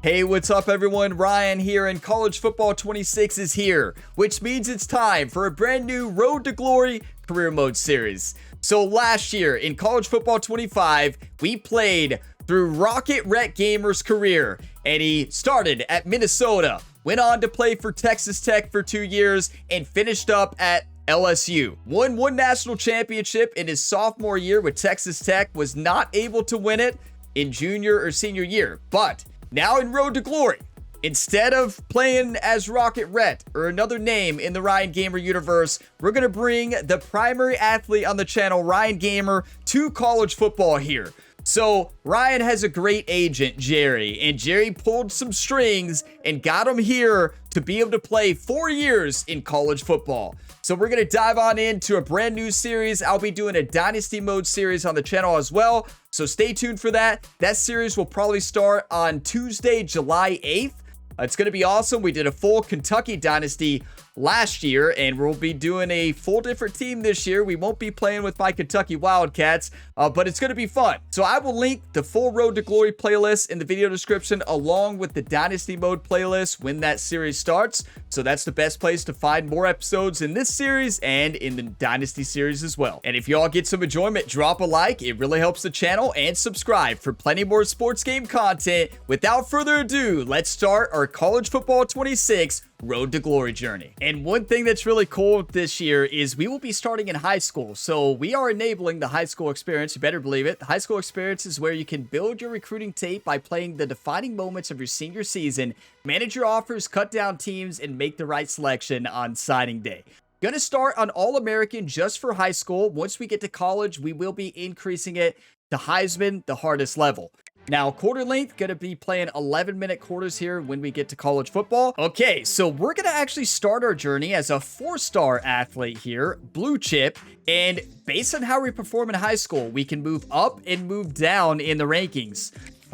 Hey, what's up everyone? Ryan here, and College Football 26 is here, which means it's time for a brand new Road to Glory Career Mode series. So last year in College Football 25, we played through Rocket Rhett Gamer's career, and he started at Minnesota, went on to play for Texas Tech for 2 years, and finished up at LSU. Won one national championship in his sophomore year with Texas Tech, was not able to win it in junior or senior year, but now in Road to Glory, instead of playing as Rocket Rhett or another name in the Ryan Gamer universe, we're going to bring the primary athlete on the channel, Ryan Gamer, to college football here. So Ryan has a great agent, Jerry, and Jerry pulled some strings and got him here to be able to play 4 years in college football. So we're going to dive on into a brand new series. I'll be doing a Dynasty Mode series on the channel as well, so stay tuned for that. That series will probably start on Tuesday, July 8th. It's going to be awesome. We did a full Kentucky Dynasty last year, and we'll be doing a full different team this year. We won't be playing with my Kentucky Wildcats, but it's going to be fun. So I will link the full Road to Glory playlist in the video description, along with the Dynasty Mode playlist when that series starts. So that's the best place to find more episodes in this series and in the Dynasty series as well. And if y'all get some enjoyment, drop a like. It really helps the channel, and subscribe for plenty more sports game content. Without further ado, let's start our College Football 26 Road to Glory journey. And one thing that's really cool this year is we will be starting in high school. So we are enabling the high school experience. You better believe it. The high school experience is where you can build your recruiting tape by playing the defining moments of your senior season, manage your offers, cut down teams, and make the right selection on signing day. Gonna start on All-American just for high school. Once we get to college, we will be increasing it to Heisman, the hardest level. Now, quarter length, going to be playing 11-minute quarters here when we get to college football. Okay, so we're going to actually start our journey as a 4-star athlete here, blue chip, and based on how we perform in high school, we can move up and move down in the rankings.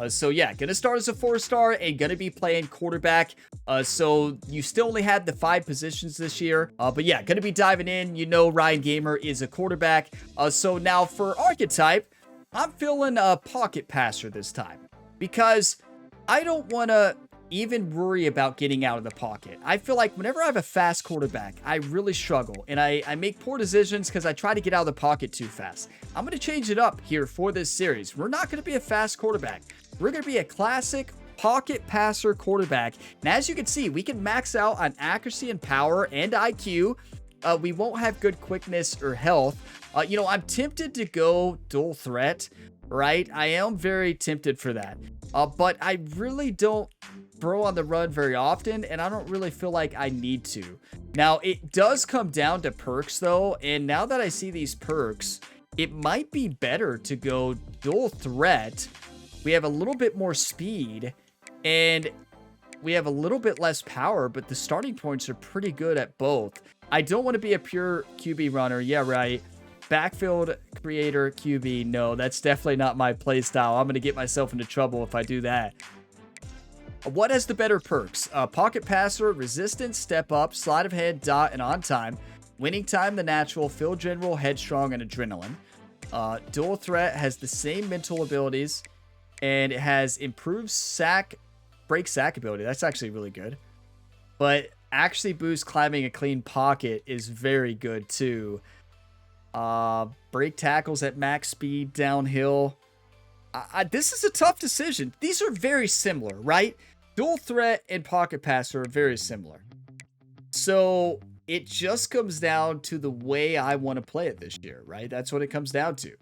So yeah, going to start as a 4-star and going to be playing quarterback. So you still only had the 5 positions this year. But yeah, going to be diving in. You know Ryan Gamer is a quarterback. So now for Archetype, I'm feeling a pocket passer this time because I don't want to even worry about getting out of the pocket. I feel like whenever I have a fast quarterback, I really struggle, and I make poor decisions because I try to get out of the pocket too fast. I'm going to change it up here for this series. We're not going to be a fast quarterback. We're going to be a classic pocket passer quarterback. And as you can see, we can max out on accuracy and power and IQ. We won't have good quickness or health. You know, I'm tempted to go dual threat, right? I am very tempted for that. But I really don't throw on the run very often, and I don't really feel like I need to. Now, it does come down to perks, though, and now that I see these perks, it might be better to go dual threat. We have a little bit more speed, and we have a little bit less power, but the starting points are pretty good at both. I don't want to be a pure QB runner. Yeah, right. Backfield creator QB. No, that's definitely not my play style. I'm going to get myself into trouble if I do that. What has the better perks? Pocket passer, resistance, step up, sleight of hand, dot, and on time. Winning time, the natural, field general, headstrong, and adrenaline. Dual threat has the same mental abilities, and it has improved break sack ability. That's actually really good. But actually boost climbing a clean pocket is very good too. Break tackles at max speed downhill. This is a tough decision. These are very similar, right? Dual threat and pocket passer are very similar. So it just comes down to the way I want to play it this year, right? That's what it comes down to.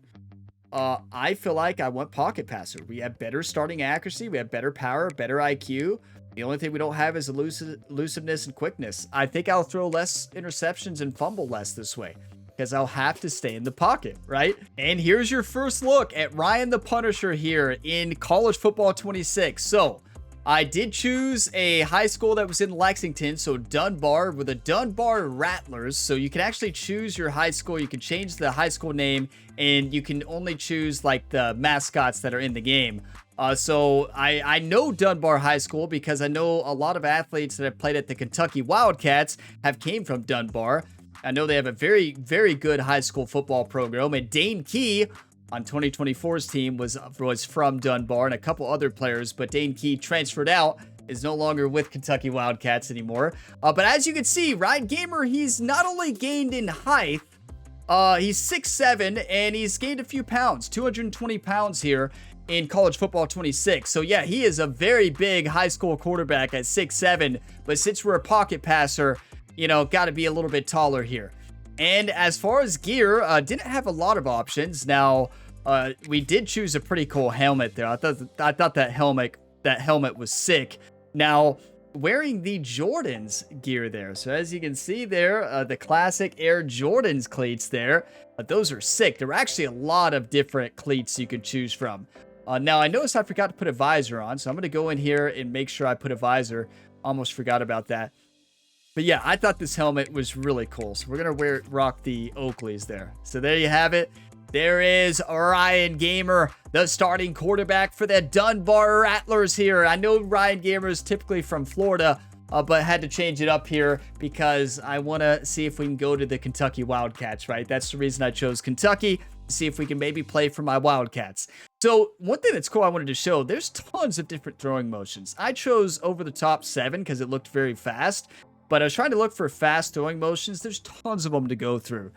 I feel like I want pocket passer. We have better starting accuracy. We have better power, better IQ. The only thing we don't have is elusiveness and quickness. I think I'll throw less interceptions and fumble less this way, because I'll have to stay in the pocket, right? And here's your first look at Ryan the Punisher here in College Football 26. So I did choose a high school that was in Lexington, so Dunbar, with the Dunbar Rattlers. So you can actually choose your high school. You can change the high school name, and you can only choose like the mascots that are in the game. So I know Dunbar High School because I know a lot of athletes that have played at the Kentucky Wildcats have came from Dunbar. I know they have a very, very good high school football program, and Dane Key on 2024's team was from Dunbar and a couple other players, but Dane Key transferred out, is no longer with Kentucky Wildcats anymore. But as you can see, Ryan Gamer, he's not only gained in height, he's 6'7", and he's gained a few pounds, 220 pounds here in College Football 26. So yeah, he is a very big high school quarterback at 6'7", but since we're a pocket passer, you know, got to be a little bit taller here. And as far as gear, didn't have a lot of options. Now, we did choose a pretty cool helmet there. I thought that helmet was sick. Now, wearing the Jordans gear there. So as you can see there, the classic Air Jordans cleats there. Those are sick. There are actually a lot of different cleats you can choose from. Now, I noticed I forgot to put a visor on, so I'm going to go in here and make sure I put a visor. Almost forgot about that. But yeah, I thought this helmet was really cool. So we're going to rock the Oakleys there. So there you have it. There is Ryan Gamer, the starting quarterback for the Dunbar Rattlers here. I know Ryan Gamer is typically from Florida, but had to change it up here because I want to see if we can go to the Kentucky Wildcats, right? That's the reason I chose Kentucky, to see if we can maybe play for my Wildcats. So one thing that's cool I wanted to show, there's tons of different throwing motions. I chose over the top 7 because it looked very fast. But I was trying to look for fast throwing motions. There's tons of them to go through.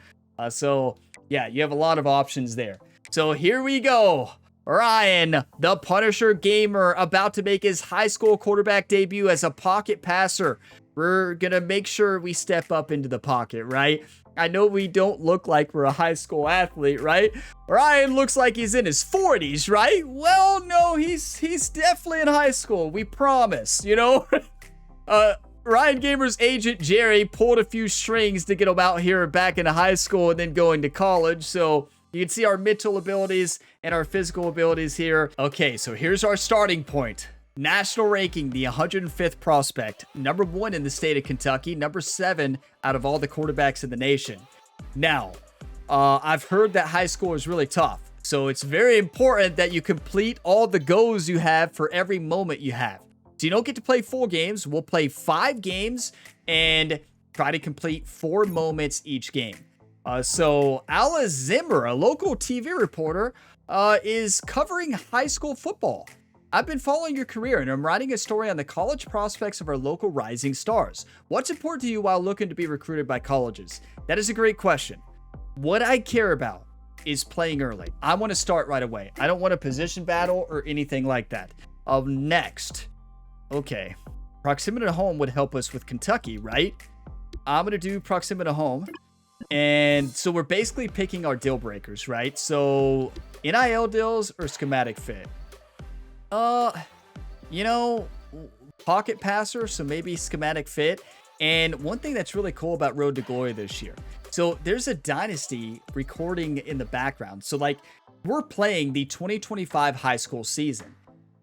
So, yeah, you have a lot of options there. So, here we go. Ryan, the Punisher Gamer, about to make his high school quarterback debut as a pocket passer. We're going to make sure we step up into the pocket, right? I know we don't look like we're a high school athlete, right? Ryan looks like he's in his 40s, right? Well, no, he's definitely in high school. We promise, you know? Ryan Gamer's agent, Jerry, pulled a few strings to get him out here back into high school and then going to college. So you can see our mental abilities and our physical abilities here. Okay, so here's our starting point. National ranking, the 105th prospect. Number 1 in the state of Kentucky. Number 7 out of all the quarterbacks in the nation. Now, I've heard that high school is really tough. So it's very important that you complete all the goals you have for every moment you have. So you don't get to play full games. We'll play 5 games and try to complete 4 moments each game. So Alice Zimmer, a local TV reporter, is covering high school football. I've been following your career and I'm writing a story on the college prospects of our local rising stars. What's important to you while looking to be recruited by colleges? That is a great question. What I care about is playing early. I want to start right away. I don't want a position battle or anything like that. Next. Okay, proximity to home would help us with Kentucky, right? I'm going to do proximity to home. And so we're basically picking our deal breakers, right? So NIL deals or schematic fit? You know, pocket passer, so maybe schematic fit. And one thing that's really cool about Road to Glory this year. So there's a dynasty recording in the background. So like we're playing the 2025 high school season.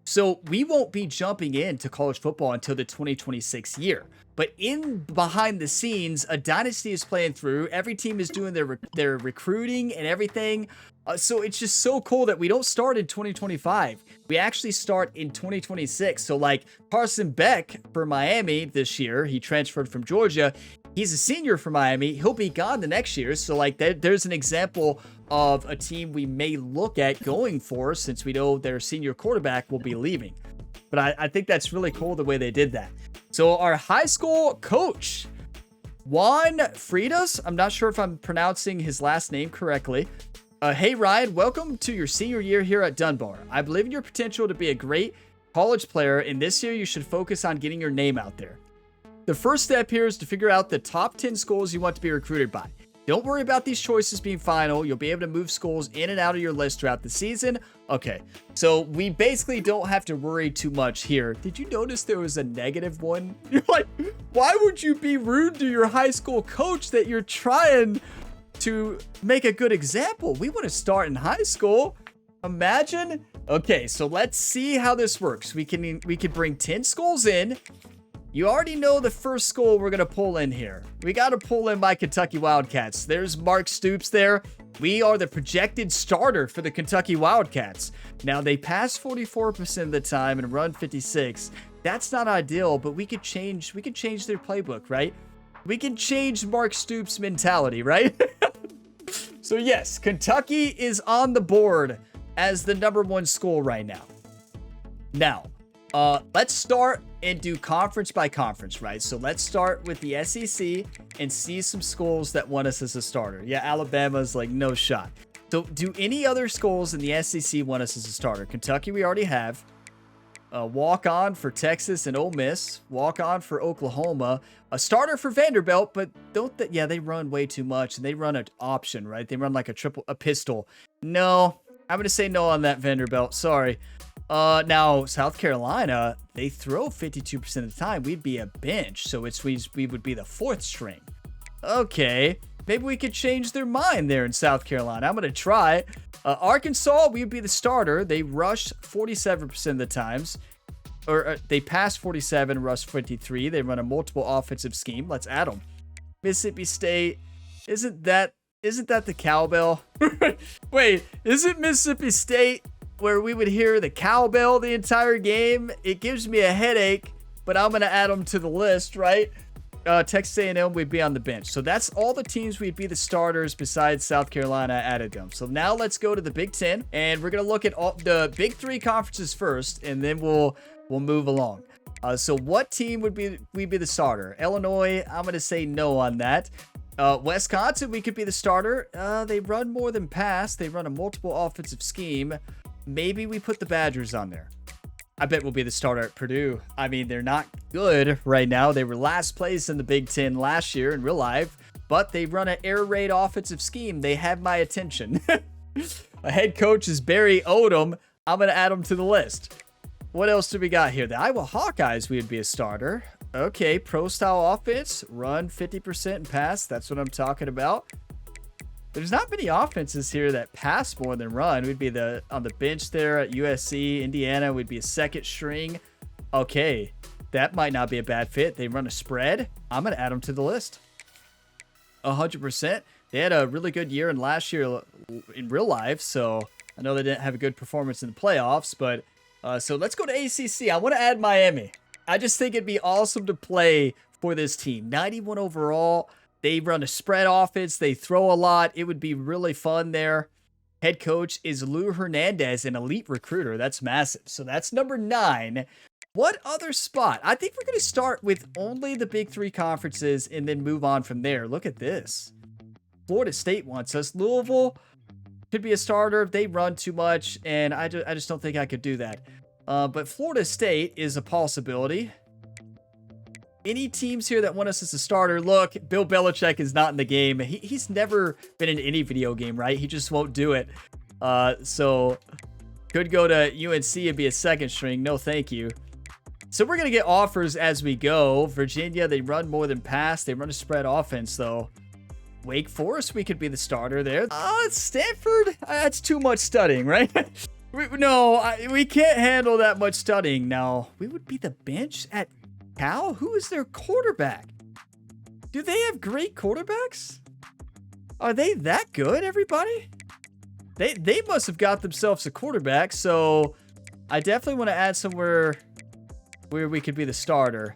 So we won't be jumping into college football until the 2026 year. But in behind the scenes, a dynasty is playing through. Every team is doing their recruiting and everything. So it's just so cool that we don't start in 2025. We actually start in 2026. So like Carson Beck for Miami this year, he transferred from Georgia. He's a senior for Miami. He'll be gone the next year. So like there's an example of a team we may look at going for since we know their senior quarterback will be leaving. But I think that's really cool the way they did that. So our high school coach, Juan Freitas, I'm not sure if I'm pronouncing his last name correctly. Hey Ryan, welcome to your senior year here at Dunbar. I believe in your potential to be a great college player, and this year you should focus on getting your name out there. The first step here is to figure out the top 10 schools you want to be recruited by. Don't worry about these choices being final. You'll be able to move schools in and out of your list throughout the season. Okay, so we basically don't have to worry too much here. Did you notice there was a -1? You're like, why would you be rude to your high school coach that you're trying to make a good example? We want to start in high school. Imagine. Okay, so let's see how this works. We can bring 10 schools in. You already know the first school we're going to pull in here. We got to pull in my Kentucky Wildcats. There's Mark Stoops there. We are the projected starter for the Kentucky Wildcats. Now, they pass 44% of the time and run 56. That's not ideal, but we could change their playbook, right? We can change Mark Stoops' mentality, right? So yes, Kentucky is on the board as the #1 school right now. Now, let's start and do conference by conference, right? So let's start with the SEC and see some schools that want us as a starter. Yeah, Alabama's like no shot. So do any other schools in the SEC want us as a starter? Kentucky we already have. Walk on for Texas and Ole Miss. Walk on for Oklahoma. A starter for Vanderbilt, but yeah, they run way too much and they run an option, right? They run like a pistol. No, I'm going to say no on that Vanderbilt. Sorry. Now South Carolina, they throw 52% of the time. We'd be a bench. So we would be the 4th string. Okay. Maybe we could change their mind there in South Carolina. I'm going to try. Arkansas, we would be the starter. They rush 47% of the times. Or they pass 47, rush 53. They run a multiple offensive scheme. Let's add them. Mississippi State, isn't that the cowbell? Wait, isn't Mississippi State where we would hear the cowbell the entire game? It gives me a headache, but I'm going to add them to the list, right? Texas A&M, we'd be on the bench. So that's all the teams we'd be the starters besides South Carolina added them. So now let's go to the Big Ten, and we're going to look at all the Big 3 conferences first, and then we'll move along. So what team would we be the starter? Illinois, I'm going to say no on that. Wisconsin, we could be the starter. They run more than pass. They run a multiple offensive scheme. Maybe we put the Badgers on there. I bet we'll be the starter at Purdue. I mean, they're not good right now. They were last place in the Big Ten last year in real life, but they run an air raid offensive scheme. They have my attention. A head coach is Barry Odom. I'm going to add him to the list. What else do we got here? The Iowa Hawkeyes, we would be a starter. Okay, pro-style offense, run 50% and pass. That's what I'm talking about. There's not many offenses here that pass more than run. We'd be on the bench there at USC. Indiana would be a 2nd string. Okay, that might not be a bad fit. They run a spread. I'm going to add them to the list. 100%. They had a really good year in last year in real life, so I know they didn't have a good performance in the playoffs, but so let's go to ACC. I want to add Miami. I just think it'd be awesome to play for this team. 91 overall. They run a spread offense. They throw a lot. It would be really fun there. Head coach is Lou Hernandez, an elite recruiter. That's massive. So that's number 9. What other spot? I think we're going to start with only the Big 3 conferences and then move on from there. Look at this. Florida State wants us. Louisville could be a starter. They run too much, and I just don't think I could do that. But Florida State is a possibility. Any teams here that want us as a starter? Look, Bill Belichick is not in the game. He's never been in any video game, right? He just won't do it. So could go to UNC and be a 2nd string. No, thank you. So we're going to get offers as we go. Virginia, they run more than pass. They run a spread offense, though. Wake Forest, we could be the starter there. Stanford, that's too much studying, right? We can't handle that much studying. Now, we would be the bench at Cal? Who is their quarterback? Do they have great quarterbacks? Are they that good, everybody? They must have got themselves a quarterback, so I definitely want to add somewhere where we could be the starter.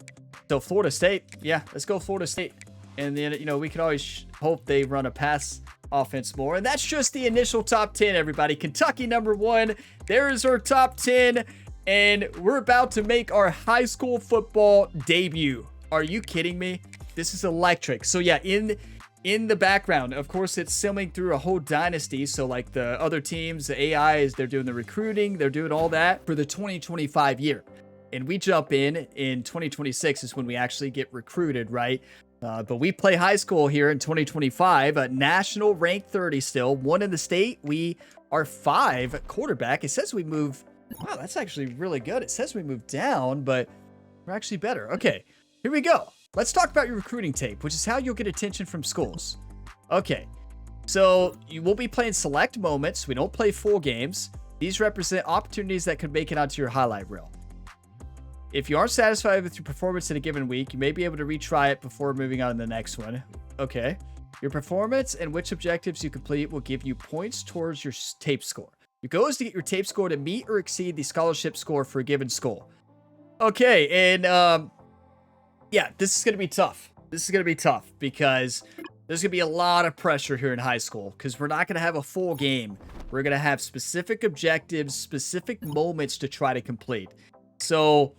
So Florida State, yeah, let's go Florida State. And then, we could always hope they run a pass offense more. And that's just the initial top 10, everybody. Kentucky #1. There is our top 10. And we're about to make our high school football debut. Are you kidding me? This is electric. So yeah, in the background, of course, it's simming through a whole dynasty. So like the other teams, the AIs, they're doing the recruiting. They're doing all that for the 2025 year. And we jump in 2026 is when we actually get recruited, right? But we play high school here in 2025. National rank 30 still. 1 in the state. We are 5 quarterback. It says we move... Wow, that's actually really good. It says we moved down, but we're actually better. Okay, here we go. Let's talk about your recruiting tape, which is how you'll get attention from schools. Okay, so you will be playing select moments. We don't play full games. These represent opportunities that could make it onto your highlight reel. If you aren't satisfied with your performance in a given week, you may be able to retry it before moving on to the next one. Okay, your performance and which objectives you complete will give you points towards your tape score. Your goal is to get your tape score to meet or exceed the scholarship score for a given school. Okay, and yeah, this is going to be tough. This is going to be tough because There's going to be a lot of pressure here in high school because we're not going to have a full game. We're going to have specific objectives, specific moments to try to complete. So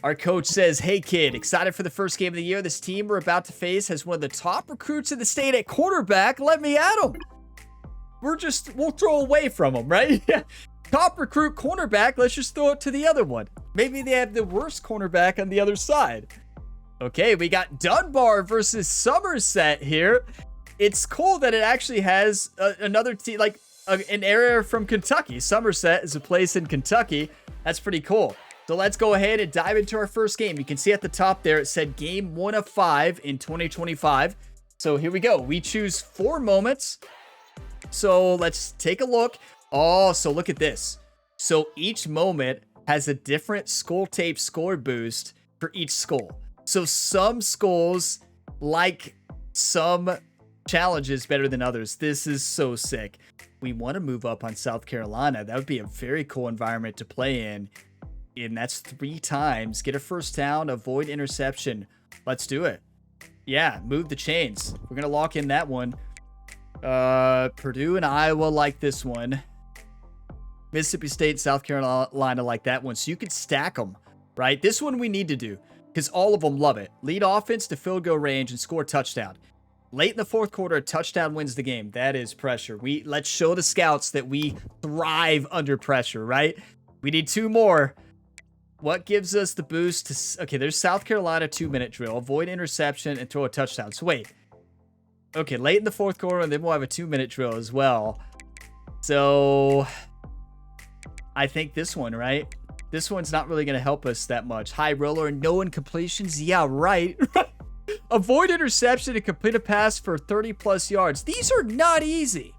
our coach says, hey, kid, excited for the first game of the year? This team we're about to face has one of the top recruits in the state at quarterback. Let me at him. We'll throw away from them, right? Top recruit cornerback. Let's just throw it to the other one. Maybe they have the worst cornerback on the other side. Okay, we got Dunbar versus Somerset here. It's cool that it actually has another team, like an area from Kentucky. Somerset is a place in Kentucky. That's pretty cool. So let's go ahead and dive into our first game. You can see at the top there, it said game 1 of 5 in 2025. So here we go. We choose 4 moments. So let's take a look. Oh, so look at this. So each moment has a different skull tape score boost for each skull. So some skulls like some challenges better than others. This is so sick. We want to move up on South Carolina. That would be a very cool environment to play in. And that's 3 times. Get a first down, avoid interception. Let's do it. Yeah, move the chains. We're going to lock in that one. Purdue and Iowa like this one. Mississippi State, South Carolina like that one. So you could stack them, right? This one we need to do because all of them love it. Lead offense to field goal range and score a touchdown. Late in the fourth quarter, a touchdown wins the game. That is pressure. Let's show the scouts that we thrive under pressure, right? We need 2 more. What gives us the boost to... Okay, there's South Carolina 2-minute drill. Avoid interception and throw a touchdown. So wait. Okay, late in the fourth quarter, and then we'll have a 2-minute drill as well. So I think this one, right? This one's not really going to help us that much. High roller and no incompletions. Yeah, right. Avoid interception and complete a pass for 30-plus yards. These are not easy.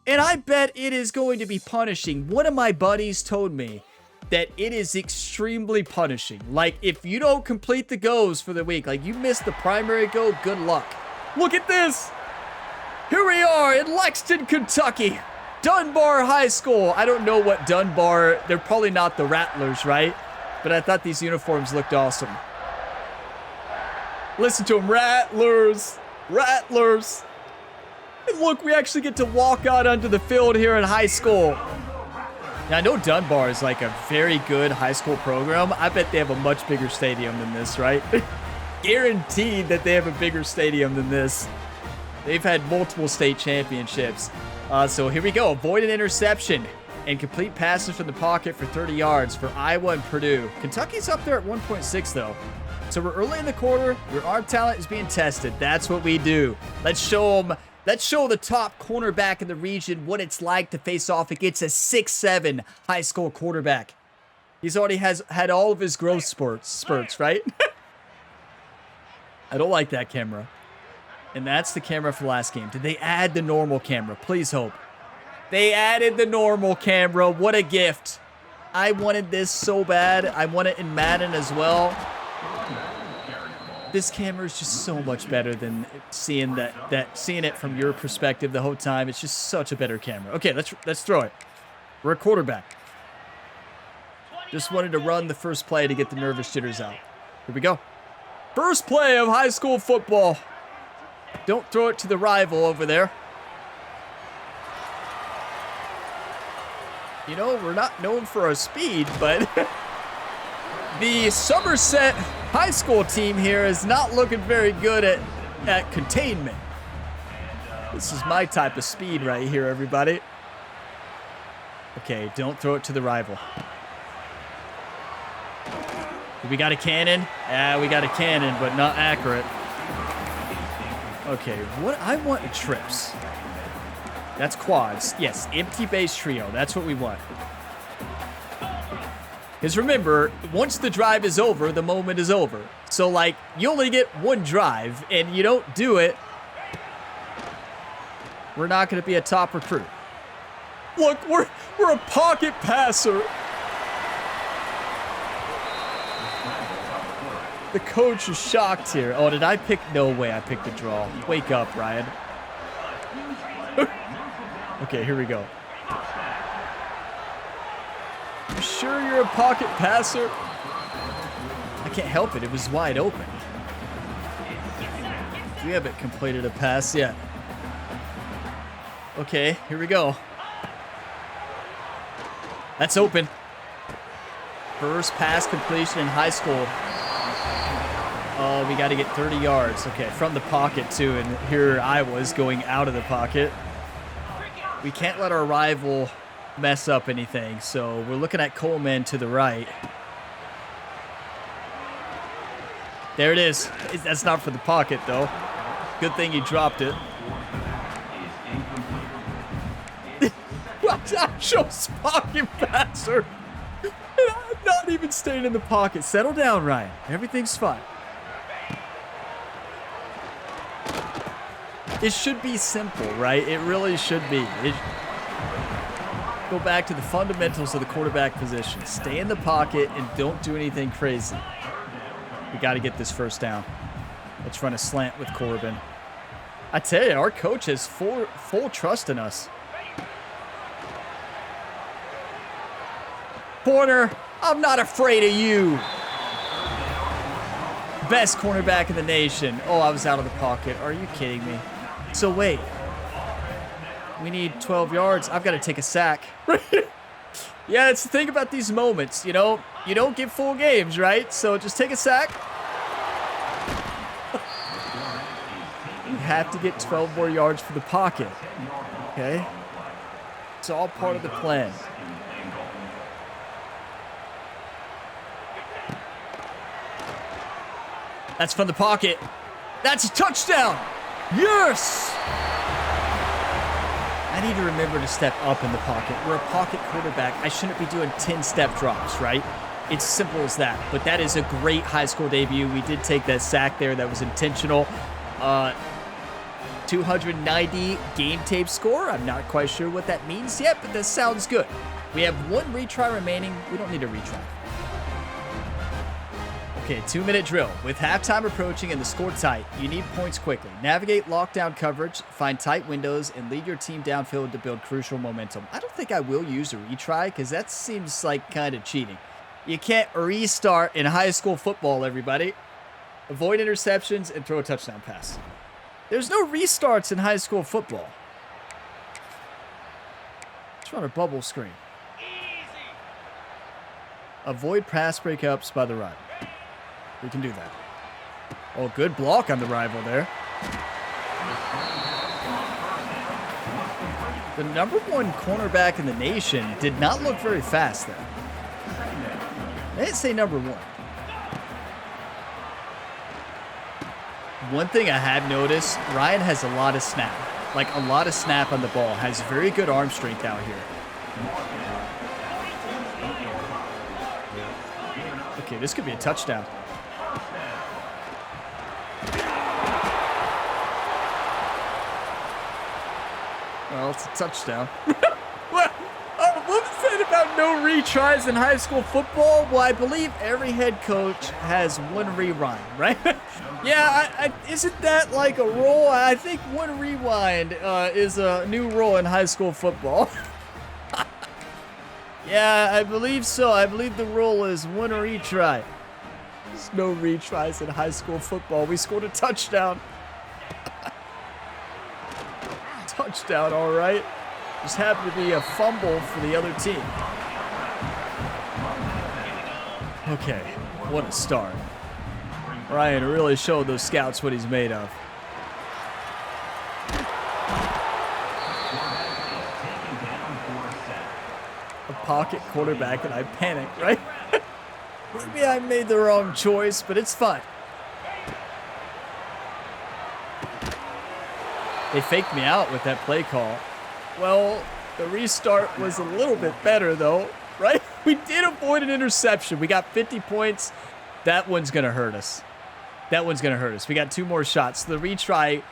And I bet it is going to be punishing. One of my buddies told me that it is extremely punishing. Like, if you don't complete the goals for the week, like you missed the primary goal, good luck. Look at this. Here we are in Lexington, Kentucky. Dunbar High School. I don't know what Dunbar... They're probably not the Rattlers, right? But I thought these uniforms looked awesome. Listen to them. Rattlers. Rattlers. And look, we actually get to walk out onto the field here in high school. Now, I know Dunbar is like a very good high school program. I bet they have a much bigger stadium than this, right? Guaranteed that they have a bigger stadium than this. They've had multiple state championships. So here we go. Avoid an interception and complete passes from the pocket for 30 yards for Iowa and Purdue. Kentucky's up there at 1.6 though. So we're early in the quarter. Your arm talent is being tested. That's what we do. Let's show them. Let's show the top cornerback in the region what it's like to face off against a 6'7" high school quarterback. He's already had all of his growth spurts, right? I don't like that camera. And that's the camera for last game. Did they add the normal camera? Please hope. They added the normal camera. What a gift. I wanted this so bad. I want it in Madden as well. This camera is just so much better than seeing seeing it from your perspective the whole time. It's just such a better camera. Okay, let's throw it. We're a quarterback. Just wanted to run the first play to get the nervous jitters out. Here we go. First play of high school football. Don't throw it to the rival over there. You know, we're not known for our speed, but the Somerset High School team here is not looking very good at containment. This is my type of speed right here, everybody. Okay, don't throw it to the rival. We got a cannon? Yeah, we got a cannon, but not accurate. Okay, what I want are trips. That's quads. Yes, empty base trio. That's what we want. Because remember, once the drive is over, the moment is over. So, like, you only get one drive, and you don't do it, we're not going to be a top recruit. Look, we're a pocket passer. The coach is shocked here. Oh, did I pick? No way I picked the draw. Wake up, Ryan. Okay, here we go. You sure you're a pocket passer? I can't help it. It was wide open. We haven't completed a pass yet. Okay, here we go. That's open. First pass completion in high school. Oh, we got to get 30 yards. Okay, from the pocket, too. And here I was going out of the pocket. We can't let our rival mess up anything. So we're looking at Coleman to the right. There it is. That's not for the pocket, though. Good thing he dropped it. That shows pocket passer. And I'm not even staying in the pocket. Settle down, Ryan. Everything's fine. It should be simple, right? It really should be. Go back to the fundamentals of the quarterback position. Stay in the pocket and don't do anything crazy. We got to get this first down. Let's run a slant with Corbin. I tell you, our coach has full trust in us. Corner, I'm not afraid of you. Best cornerback in the nation. Oh, I was out of the pocket. Are you kidding me? So wait. We need 12 yards. I've got to take a sack. Yeah, it's the thing about these moments. You know, you don't get full games, right? So just take a sack. You have to get 12 more yards for the pocket. Okay? It's all part of the plan. That's from the pocket. That's a touchdown. Yes! I need to remember to step up in the pocket. We're a pocket quarterback. I shouldn't be doing 10-step drops, right? It's simple as that. But that is a great high school debut. We did take that sack there. That was intentional. 290 game tape score. I'm not quite sure what that means yet, but that sounds good. We have one retry remaining. We don't need a retry. Okay, 2-minute drill. With halftime approaching and the score tight, you need points quickly. Navigate lockdown coverage, find tight windows, and lead your team downfield to build crucial momentum. I don't think I will use a retry because that seems like kind of cheating. You can't restart in high school football, everybody. Avoid interceptions and throw a touchdown pass. There's no restarts in high school football. Let's run a bubble screen. Avoid pass breakups by the rival. We can do that. Oh, good block on the rival there. The #1 cornerback in the nation did not look very fast there. They didn't say #1. One thing I have noticed, Ryan has a lot of snap. Like a lot of snap on the ball. Has very good arm strength out here. Okay, this could be a touchdown. Well, it's a touchdown. What was said about no retries in high school football? Well, I believe every head coach has one rewind, right? Yeah, isn't that like a rule? I think one rewind is a new rule in high school football. Yeah, I believe so. I believe the rule is one retry. There's no retries in high school football. We scored a touchdown. Touchdown, all right. Just happened to be a fumble for the other team. Okay, what a start. Ryan really showed those scouts what he's made of. A pocket quarterback and I panicked, right? Maybe I made the wrong choice, but it's fine. They faked me out with that play call. Well, the restart was a little bit better, though, right? We did avoid an interception. We got 50 points. That one's going to hurt us. That one's going to hurt us. We got 2 more shots. The retry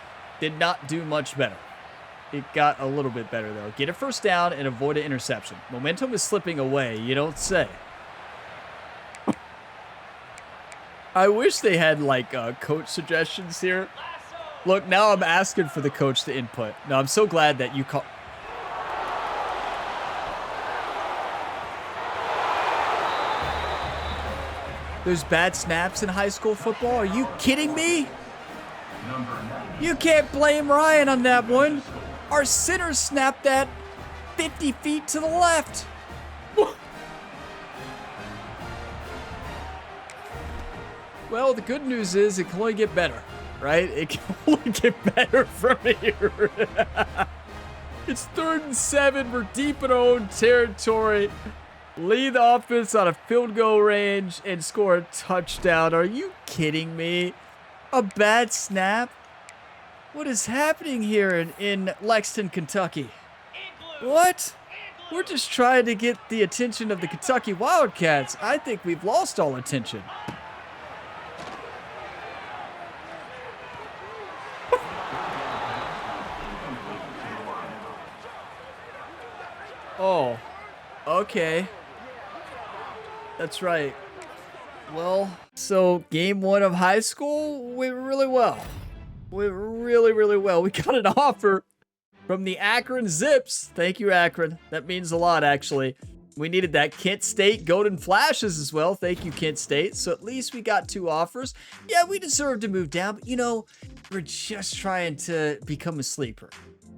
did not do much better. It got a little bit better, though. Get a first down and avoid an interception. Momentum is slipping away. You don't say. I wish they had, like, coach suggestions here. Look, now I'm asking for the coach to input. No, I'm so glad that you call. There's bad snaps in high school football? Are you kidding me? You can't blame Ryan on that one. Our center snapped that 50 feet to the left. Well, the good news is it can only get better, right? It can only get better from here. It's 3rd and 7. We're deep in our own territory. Lead the offense on a field goal range and score a touchdown. Are you kidding me? A bad snap? What is happening here in Lexington, Kentucky? What? We're just trying to get the attention of the Kentucky Wildcats. I think we've lost all attention. Oh, okay. That's right. Well, so game 1 of high school went really well. Went really, really well. We got an offer from the Akron Zips. Thank you, Akron. That means a lot, actually. We needed that. Kent State Golden Flashes as well. Thank you, Kent State. So at least we got 2 offers. Yeah, we deserve to move down, but you know, we're just trying to become a sleeper.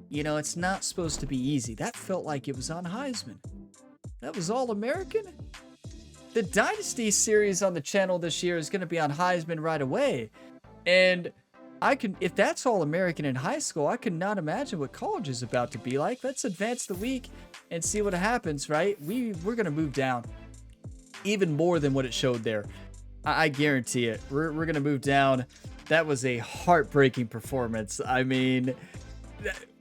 You know, it's not supposed to be easy. That felt like it was on Heisman. That was All-American? The Dynasty series on the channel this year is going to be on Heisman right away. And if that's All-American in high school, I could not imagine what college is about to be like. Let's advance the week and see what happens, right? We're going to move down even more than what it showed there. I guarantee it. We're going to move down. That was a heartbreaking performance. I mean,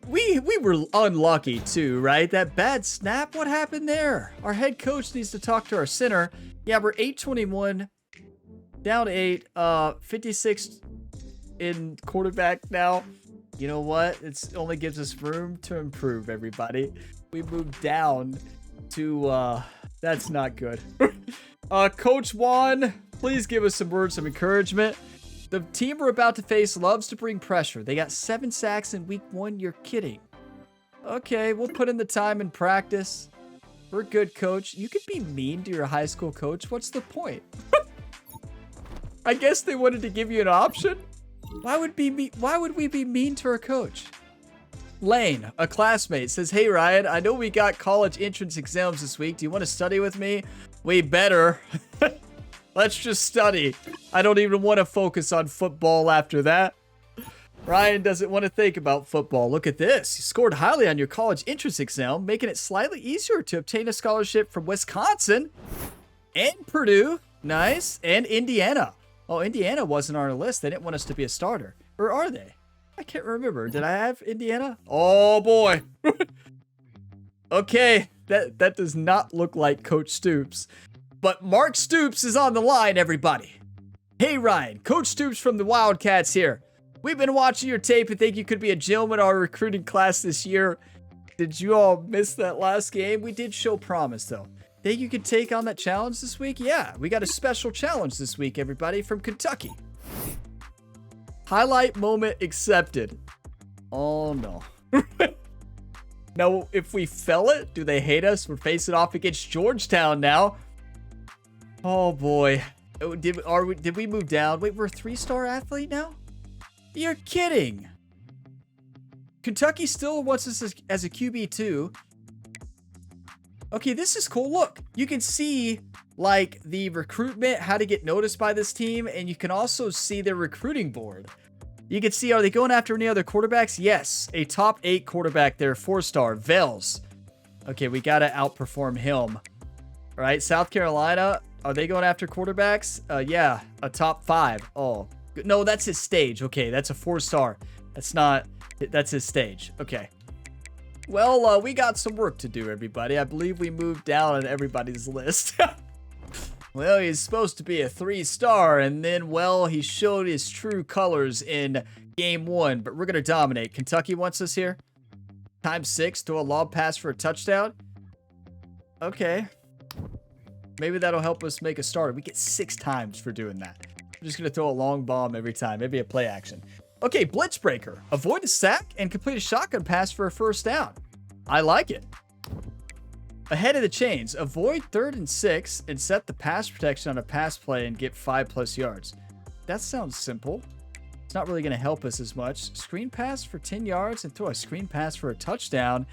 we were unlucky too, right? That bad snap, what happened there? Our head coach needs to talk to our center. Yeah, we're 8-21, down 8, 56 in quarterback now. You know what? It only gives us room to improve, everybody. We moved down to, that's not good. Coach Juan, please give us some words of encouragement. The team we're about to face loves to bring pressure. They got 7 sacks in week 1. You're kidding. Okay, we'll put in the time and practice. We're good, coach. You could be mean to your high school coach. What's the point? I guess they wanted to give you an option. Why would we be mean to our coach? Lane, a classmate, says, "Hey Ryan, I know we got college entrance exams this week. Do you want to study with me? We better." Let's just study. I don't even want to focus on football after that. Ryan doesn't want to think about football. Look at this. You scored highly on your college entrance exam, making it slightly easier to obtain a scholarship from Wisconsin and Purdue. Nice. And Indiana. Oh, Indiana wasn't on our list. They didn't want us to be a starter. Or are they? I can't remember. Did I have Indiana? Oh, boy. Okay. That does not look like Coach Stoops. But Mark Stoops is on the line, everybody. Hey, Ryan. Coach Stoops from the Wildcats here. We've been watching your tape and think you could be a gem in our recruiting class this year. Did you all miss that last game? We did show promise, though. Think you could take on that challenge this week? Yeah, we got a special challenge this week, everybody, from Kentucky. Highlight moment accepted. Oh, no. Now, if we fell it, do they hate us? We're facing off against Georgetown now. Oh boy. Did we move down? Wait, we're a 3-star athlete now? You're kidding. Kentucky still wants us as a QB2. Okay, this is cool. Look, you can see like the recruitment, how to get noticed by this team, and you can also see their recruiting board. You can see, are they going after any other quarterbacks? Yes, a top 8 quarterback there, 4-star, Vels. Okay, we got to outperform him. All right, South Carolina, are they going after quarterbacks? Yeah, a top 5. Oh, no, that's his stage. Okay, that's a 4-star. That's his stage. Okay. Well, we got some work to do, everybody. I believe we moved down on everybody's list. Well, he's supposed to be a 3-star, and then, well, he showed his true colors in game 1, but we're going to dominate. Kentucky wants us here. Time 6, throw a lob pass for a touchdown. Okay. Maybe that'll help us make a starter. We get 6 times for doing that. I'm just going to throw a long bomb every time. Maybe a play action. Okay, blitz breaker. Avoid a sack and complete a shotgun pass for a first down. I like it. Ahead of the chains. Avoid 3rd and 6 and set the pass protection on a pass play and get 5+ yards. That sounds simple. It's not really going to help us as much. Screen pass for 10 yards and throw a screen pass for a touchdown.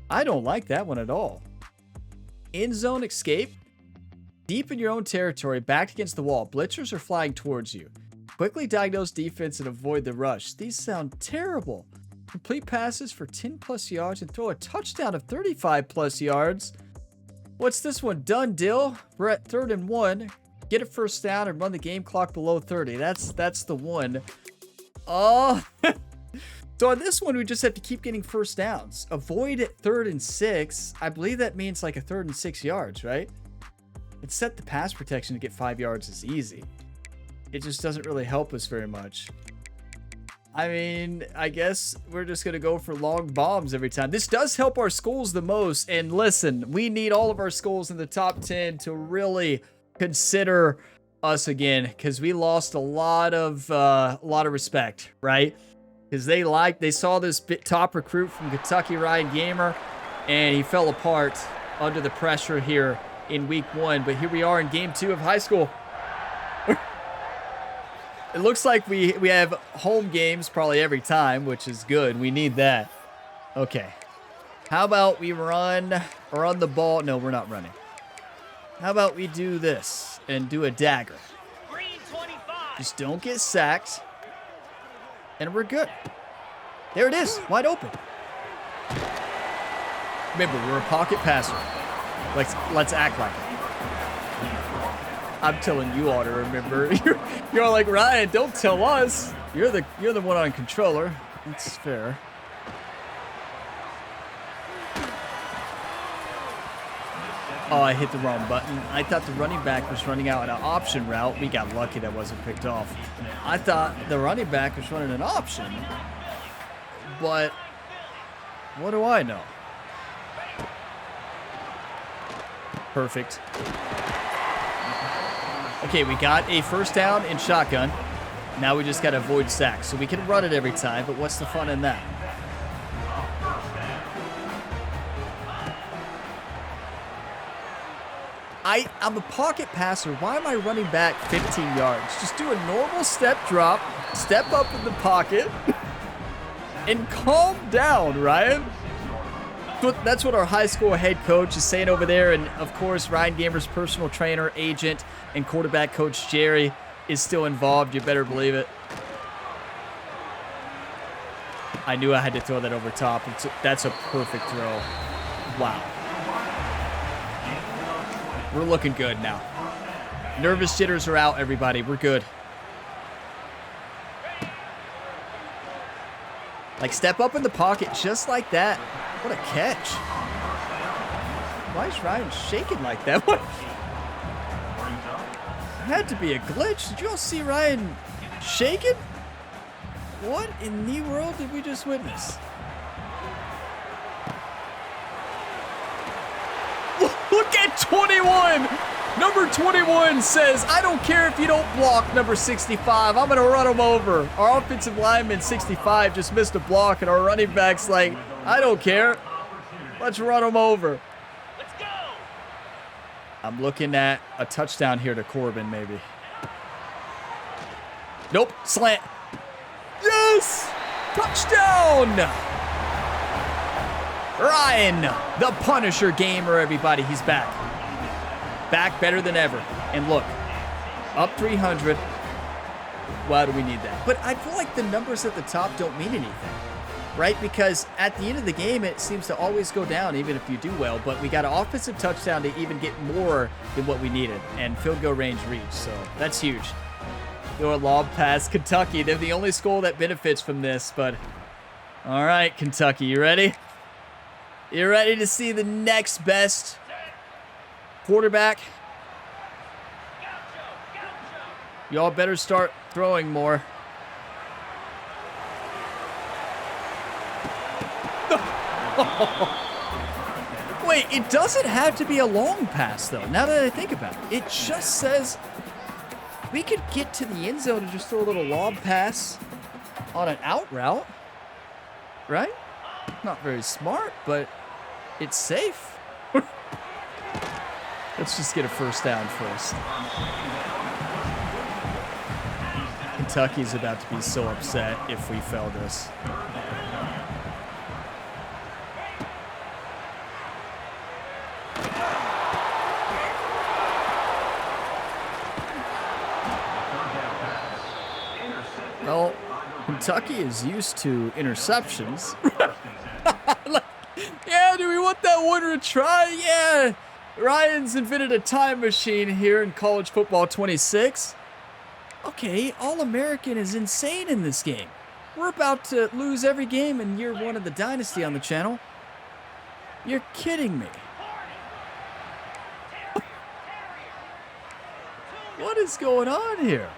I don't like that one at all. End zone escape. Deep in your own territory, backed against the wall. Blitzers are flying towards you. Quickly diagnose defense and avoid the rush. These sound terrible. Complete passes for 10 plus yards and throw a touchdown of 35 plus yards. What's this one? Done, Dill. We're at 3rd and 1. Get a first down and run the game clock below 30. That's the one. Oh. So on this one, we just have to keep getting first downs. Avoid 3rd and 6. I believe that means like a 3rd and 6 yards, right? It's set the pass protection to get 5 yards is easy. It just doesn't really help us very much. I mean, I guess we're just going to go for long bombs every time. This does help our schools the most. And listen, we need all of our schools in the top 10 to really consider us again, because we lost a lot of respect, right? Because they saw this top recruit from Kentucky, Ryan Gamer, and he fell apart under the pressure here in week 1. But here we are in game 2 of high school. It looks like we have home games probably every time, which is good. We need that. Okay. How about we run the ball? No, we're not running. How about we do this and do a dagger? Just don't get sacked. And we're good. There it is. Wide open. Remember, we're a pocket passer. Let's act like it. I'm telling you all to remember. You're all like, Ryan, don't tell us. You're the one on controller. That's fair. Oh, I hit the wrong button. I thought the running back was running out an option route. We got lucky that wasn't picked off. I thought the running back was running an option. But what do I know? Perfect. Okay, we got a first down in shotgun. Now we just got to avoid sacks. So we can run it every time, but what's the fun in that? I'm a pocket passer. Why am I running back 15 yards? Just do a normal step drop, step up in the pocket, and calm down, Ryan. That's what our high school head coach is saying over there. And, of course, Ryan Gamer's personal trainer, agent, and quarterback coach Jerry is still involved. You better believe it. I knew I had to throw that over top. That's a perfect throw. Wow. We're looking good now. Nervous jitters are out, everybody. We're good. Like, step up in the pocket just like that. What a catch. Why is Ryan shaking like that? What? Had to be a glitch. Did you all see Ryan shaking? What in the world did we just witness? Look at 21. Number 21 says, I don't care if you don't block number 65. I'm going to run him over. Our offensive lineman, 65, just missed a block, and our running back's like, I don't care. Let's run him over. Let's go. I'm looking at a touchdown here to Corbin, maybe. Nope. Slant. Yes! Touchdown! Ryan, the Punisher Gamer, everybody. He's back. Back better than ever. And look, up 300. Why do we need that? But I feel like the numbers at the top don't mean anything, right? Because at the end of the game, it seems to always go down, even if you do well. But we got an offensive touchdown to even get more than what we needed. And field goal range reached, so that's huge. Throw a lob pass. Kentucky, they're the only school that benefits from this. But all right, Kentucky, you ready? You ready to see the next best quarterback? Y'all better start throwing more. Wait, it doesn't have to be a long pass, though, now that I think about it. It just says we could get to the end zone and just throw a little lob pass on an out route, right? Not very smart, but it's safe. Let's just get a first down first. Kentucky's about to be so upset if we fail this. Well, Kentucky is used to interceptions. Yeah, do we want that one to try? Yeah. Ryan's invented a time machine here in College Football 26. Okay, All-American is insane in this game. We're about to lose every game in year 1 of the Dynasty on the channel. You're kidding me. What is going on here?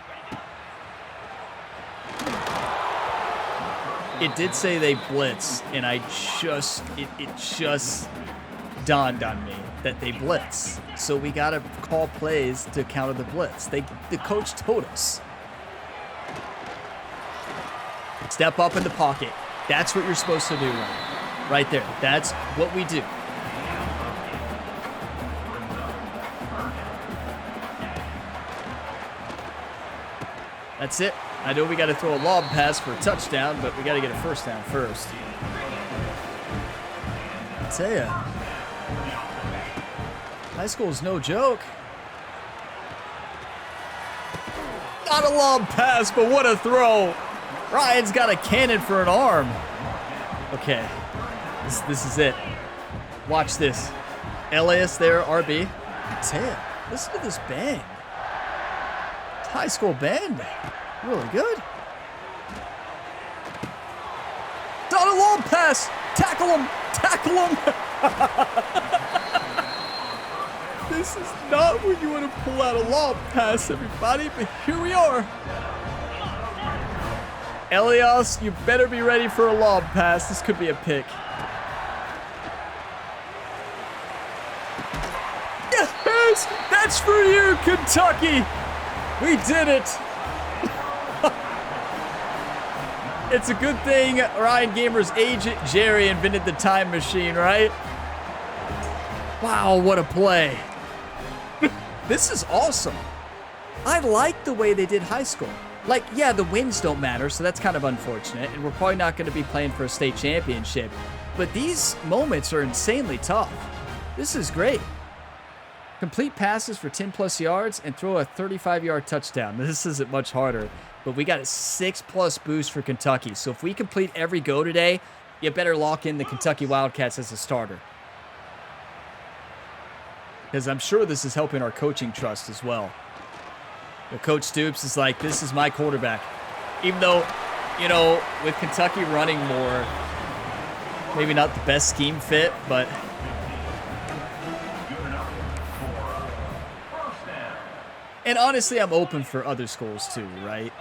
It did say they blitz, and it just dawned on me that they blitz. So we got to call plays to counter the blitz. The coach told us. Step up in the pocket. That's what you're supposed to do, right there. That's what we do. That's it. I know we got to throw a lob pass for a touchdown, but we got to get a first down first. I tell ya, high school is no joke. Not a lob pass, but what a throw. Ryan's got a cannon for an arm. Okay, this is it. Watch this. Elias there, RB. I tell ya, listen to this band. It's high school band. Really good. Not a long pass. Tackle him. Tackle him. This is not when you want to pull out a long pass, everybody, but here we are. Elias, you better be ready for a lob pass. This could be a pick. Yes, that's for you, Kentucky. We did it. It's a good thing Ryan Gamer's agent, Jerry, invented the time machine, right? Wow, what a play. This is awesome. I like the way they did high school. Like, yeah, the wins don't matter, so that's kind of unfortunate, and we're probably not going to be playing for a state championship. But these moments are insanely tough. This is great. Complete passes for 10-plus yards and throw a 35-yard touchdown. This isn't much harder. But we got a 6+ boost for Kentucky. So if we complete every go today, you better lock in the Kentucky Wildcats as a starter. Because I'm sure this is helping our coaching trust as well. The Coach Stoops is like, this is my quarterback. Even though, you know, with Kentucky running more, maybe not the best scheme fit, but... And honestly, I'm open for other schools too, right?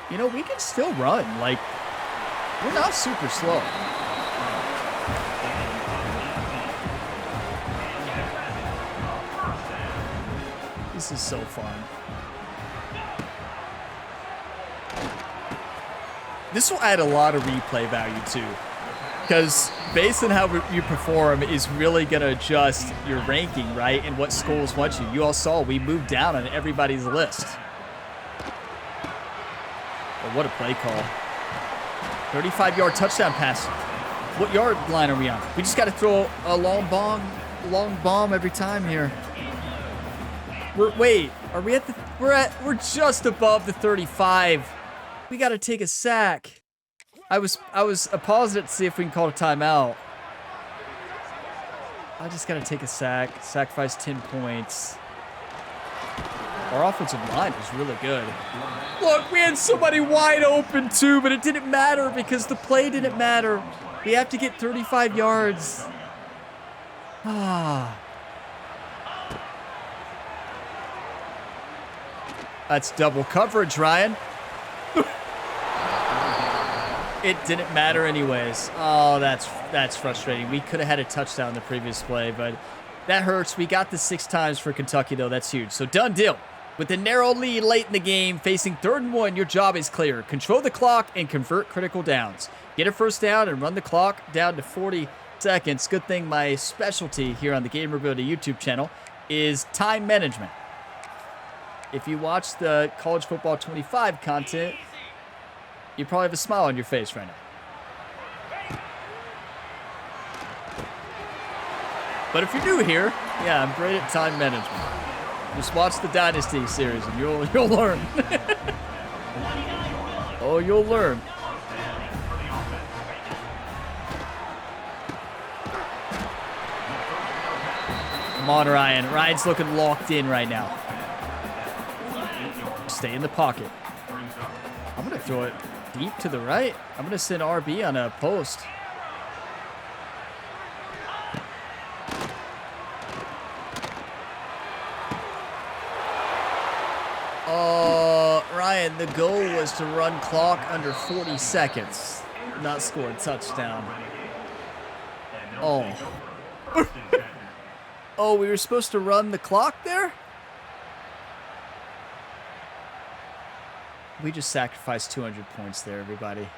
You know, we can still run. Like, we're not super slow. This is so fun. This will add a lot of replay value too. Because based on how you perform is really going to adjust your ranking, right? And what schools want you. You all saw we moved down on everybody's list. But what a play call. 35-yard touchdown pass. What yard line are we on? We just got to throw a long bomb every time here. Wait, are we at the... We're just above the 35. We got to take a sack. I was pausing it to see if we can call a timeout. I just got to take a sack. Sacrifice 10 points. Our offensive line is really good. Look, we had somebody wide open too, but it didn't matter because the play didn't matter. We have to get 35 yards. That's double coverage, Ryan. It didn't matter anyways. Oh, that's frustrating. We could have had a touchdown in the previous play, but that hurts. We got the 6 times for Kentucky, though. That's huge. So done deal. With the narrow lead late in the game, facing 3rd and 1, your job is clear. Control the clock and convert critical downs. Get a first down and run the clock down to 40 seconds. Good thing my specialty here on the Gamer Ability YouTube channel is time management. If you watch the College Football 25 content, you probably have a smile on your face right now. But if you're new here, yeah, I'm great at time management. Just watch the Dynasty series and you'll learn. Oh, you'll learn. Come on, Ryan. Ryan's looking locked in right now. Stay in the pocket. I'm going to throw it deep to the right. I'm going to send RB on a post. Ryan, the goal was to run clock under 40 seconds. Not score a touchdown. Oh. Oh, we were supposed to run the clock there? We just sacrificed 200 points there, everybody.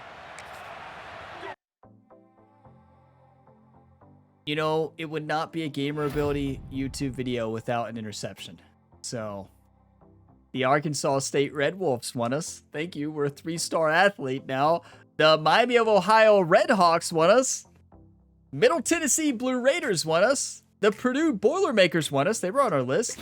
You know, it would not be a Gamer Ability YouTube video without an interception. So, the Arkansas State Red Wolves won us. Thank you. We're a 3-star athlete now. The Miami of Ohio Red Hawks won us. Middle Tennessee Blue Raiders won us. The Purdue Boilermakers won us. They were on our list.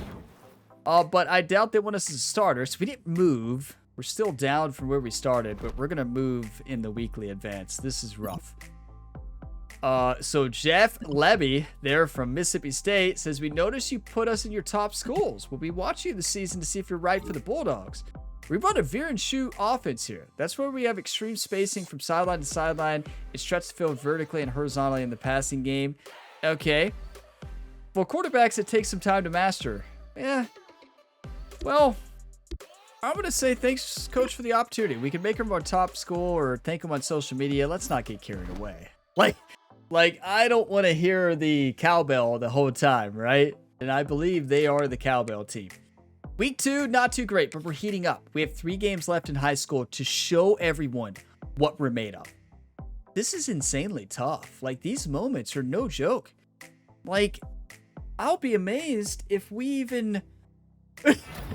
But I doubt they want us as a starter, so we didn't move. We're still down from where we started, but we're going to move in the weekly advance. This is rough. So Jeff Levy, there from Mississippi State, says, we noticed you put us in your top schools. We'll be watching you this season to see if you're right for the Bulldogs. We run a veer and shoot offense here. That's where we have extreme spacing from sideline to sideline. It stretches the field vertically and horizontally in the passing game. Okay. For quarterbacks, it takes some time to master. Yeah. Well, I'm going to say thanks, Coach, for the opportunity. We can make them our top school or thank them on social media. Let's not get carried away. Like I don't want to hear the cowbell the whole time, right? And I believe they are the cowbell team. Week 2, not too great, but we're heating up. We have 3 games left in high school to show everyone what we're made of. This is insanely tough. Like, these moments are no joke. Like, I'll be amazed if we even...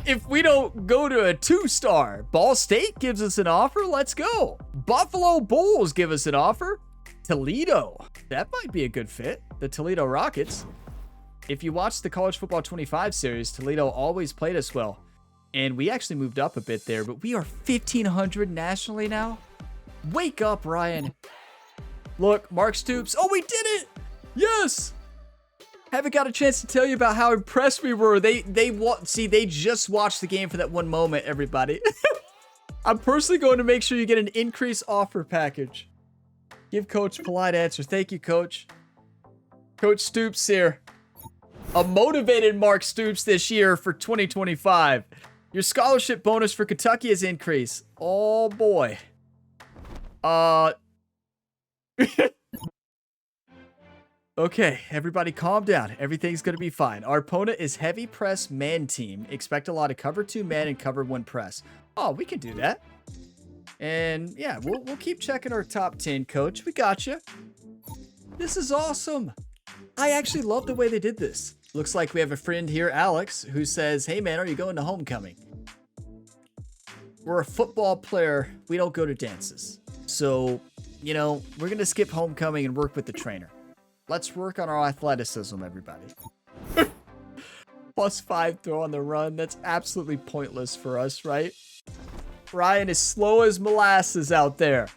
if we don't go to a 2-star. Ball State gives us an offer. Let's go. Buffalo Bulls give us an offer. Toledo. That might be a good fit. The Toledo Rockets. If you watch the College Football 25 series, Toledo always played us well. And we actually moved up a bit there, but we are 1,500 nationally now. Wake up, Ryan. Look, Mark Stoops. Oh, we did it. Yes. Haven't got a chance to tell you about how impressed we were. They just watched the game for that one moment, everybody. I'm personally going to make sure you get an increased offer package. Give Coach a polite answer. Thank you, Coach. Coach Stoops here. A motivated Mark Stoops this year for 2025. Your scholarship bonus for Kentucky has increased. Oh, boy. Okay, everybody calm down. Everything's going to be fine. Our opponent is heavy press man team. Expect a lot of cover 2 man and cover 1 press. Oh, we can do that. And yeah, we'll keep checking our top 10, Coach. We got you. This is awesome. I actually love the way they did this. Looks like we have a friend here, Alex, who says, hey man, are you going to homecoming? We're a football player. We don't go to dances. So, you know, we're going to skip homecoming and work with the trainer. Let's work on our athleticism, everybody. +5 throw on the run. That's absolutely pointless for us, right? Ryan is slow as molasses out there.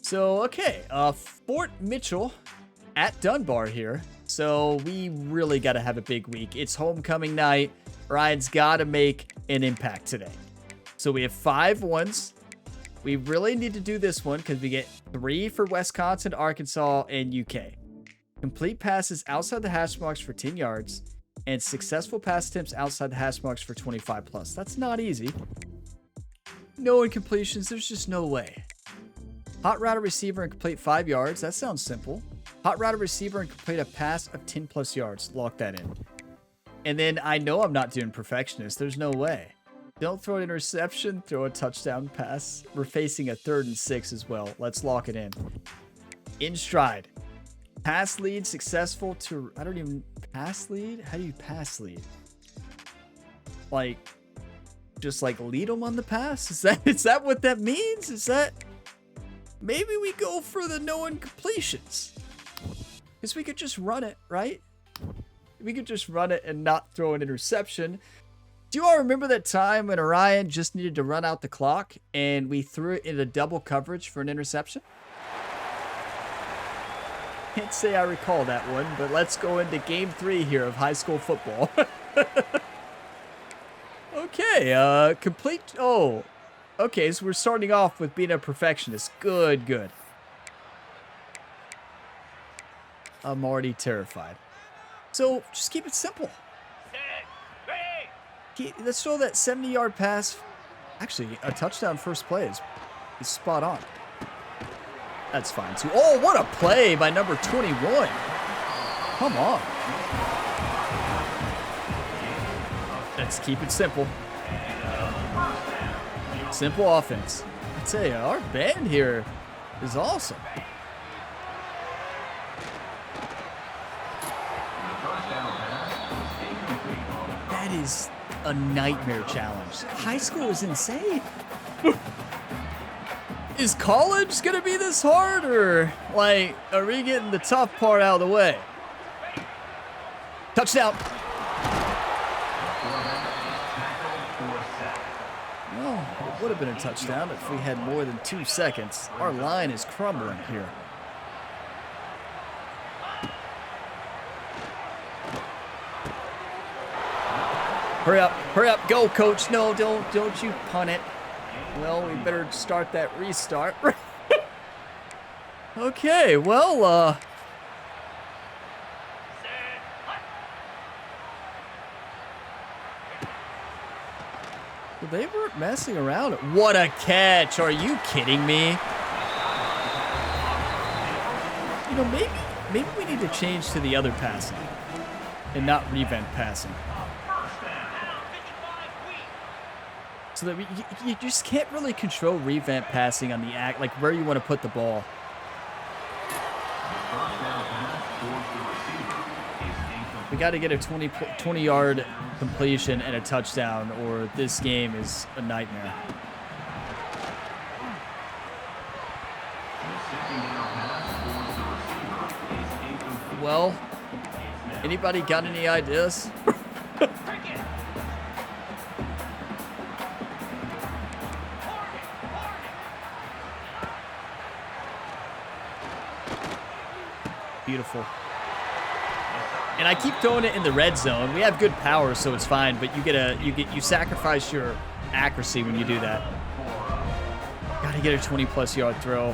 So, okay. Fort Mitchell at Dunbar here. So, we really got to have a big week. It's homecoming night. Ryan's got to make an impact today. So, we have 5 ones. We really need to do this one because we get 3 for Wisconsin, Arkansas, and UK. Complete passes outside the hash marks for 10 yards and successful pass attempts outside the hash marks for 25 plus. That's not easy. No incompletions. There's just no way. Hot route a receiver and complete 5 yards. That sounds simple. Hot route a receiver and complete a pass of 10 plus yards. Lock that in. And then I know I'm not doing perfectionist. There's no way. Don't throw an interception. Throw a touchdown pass. We're facing a 3rd and 6 as well. Let's lock it in. In stride. Pass lead successful to... I don't even... Pass lead? How do you pass lead? Like, just like lead them on the pass? Is that what that means? Is that... Maybe we go for the no incompletions. Because we could just run it, right? We could just run it and not throw an interception. Do you all remember that time when Orion just needed to run out the clock and we threw it into double coverage for an interception? Can't say I recall that one, but let's go into game 3 here of high school football. Okay, complete... Oh, okay, so we're starting off with being a perfectionist. Good, good. I'm already terrified. So, just keep it simple. Let's throw that 70-yard pass. Actually, a touchdown first play is spot on. That's fine, too. Oh, what a play by number 21. Come on. Let's keep it simple. Simple offense. I tell you, our band here is awesome. That is a nightmare challenge. High school is insane. Is college gonna be this hard, or like, are we getting the tough part out of the way? Touchdown. Well, it would have been a touchdown if we had more than 2 seconds. Our line is crumbling here. Hurry up, go, coach. No, don't you punt it. Well, we better start that restart. Okay, well, they weren't messing around. What a catch. Are you kidding me? You know, maybe we need to change to the other passing and not revamp passing. So that you just can't really control revamp passing on the like where you want to put the ball. We got to get a 20-yard completion and a touchdown, or this game is a nightmare. Well, anybody got any ideas? Beautiful. And I keep throwing it in the red zone. We have good power, so it's fine, but you sacrifice your accuracy when you do that. Got to get a 20+ yard throw.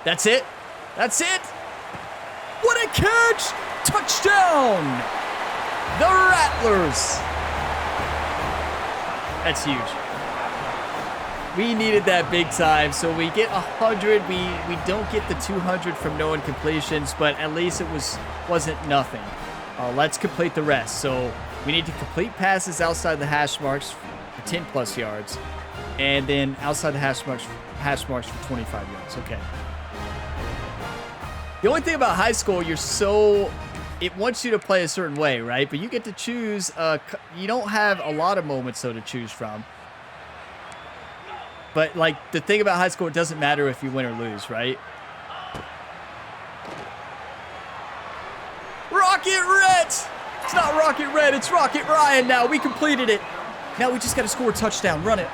That's it. That's it. What a catch! Touchdown! The Rattlers. That's huge. We needed that big time, so we get 100. We don't get the 200 from no incompletions, but at least it wasn't nothing. Let's complete the rest. So we need to complete passes outside the hash marks for 10+ yards, and then outside the hash marks for 25 yards. Okay. The only thing about high school, it wants you to play a certain way, right? But you get to choose. You don't have a lot of moments though to choose from. But, like, the thing about high school, it doesn't matter if you win or lose, right? Rocket Red! It's not Rocket Red, it's Rocket Ryan now. We completed it. Now we just got to score a touchdown. Run it.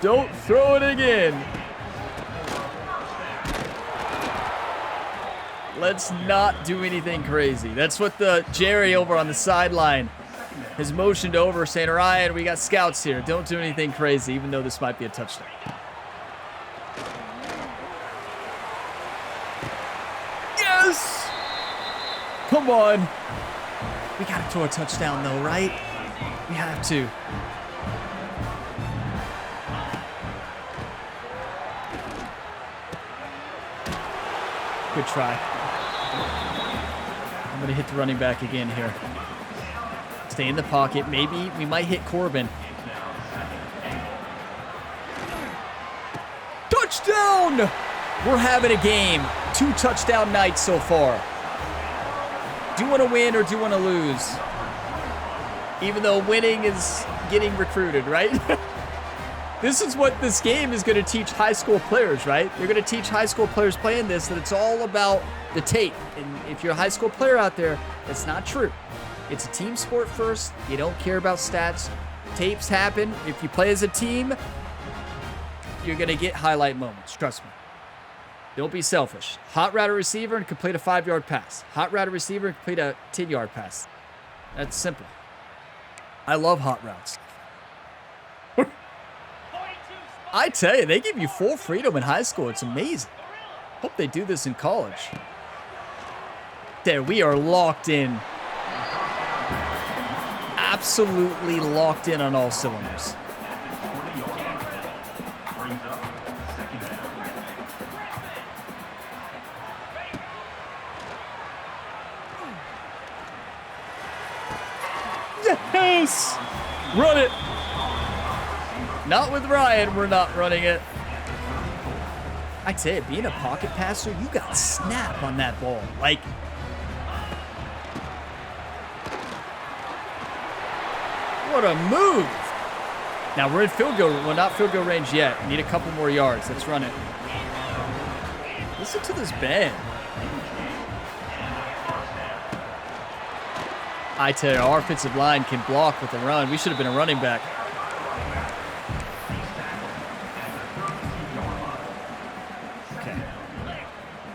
Don't throw it again. Let's not do anything crazy. That's what the Jerry over on the sideline has motioned over, saying, Ryan, we got scouts here. Don't do anything crazy, even though this might be a touchdown. Yes! Come on. We got to throw a touchdown, though, right? We have to. Good try. I'm going to hit the running back again here. Stay in the pocket. Maybe we might hit Corbin. Touchdown! Touchdown! We're having a game. 2 touchdown nights so far. Do you want to win or do you want to lose? Even though winning is getting recruited, right? This is what this game is going to teach high school players, right? You're going to teach high school players playing this that it's all about the tape. And if you're a high school player out there, that's not true. It's a team sport first. You don't care about stats. Tapes happen. If you play as a team, you're going to get highlight moments. Trust me. Don't be selfish. Hot route a receiver and complete a 5-yard pass. Hot route a receiver and complete a 10-yard pass. That's simple. I love hot routes. I tell you, they give you full freedom in high school. It's amazing. Hope they do this in college. There, we are locked in. Absolutely locked in on all cylinders. Yes! Run it! Not with Ryan, we're not running it. I tell you, being a pocket passer, you got snap on that ball. Like, what a move. Now we're in field goal, well, not field goal range yet. Need a couple more yards. Let's run it. Listen to this band. I tell you, our offensive line can block with a run. We should have been a running back. Okay.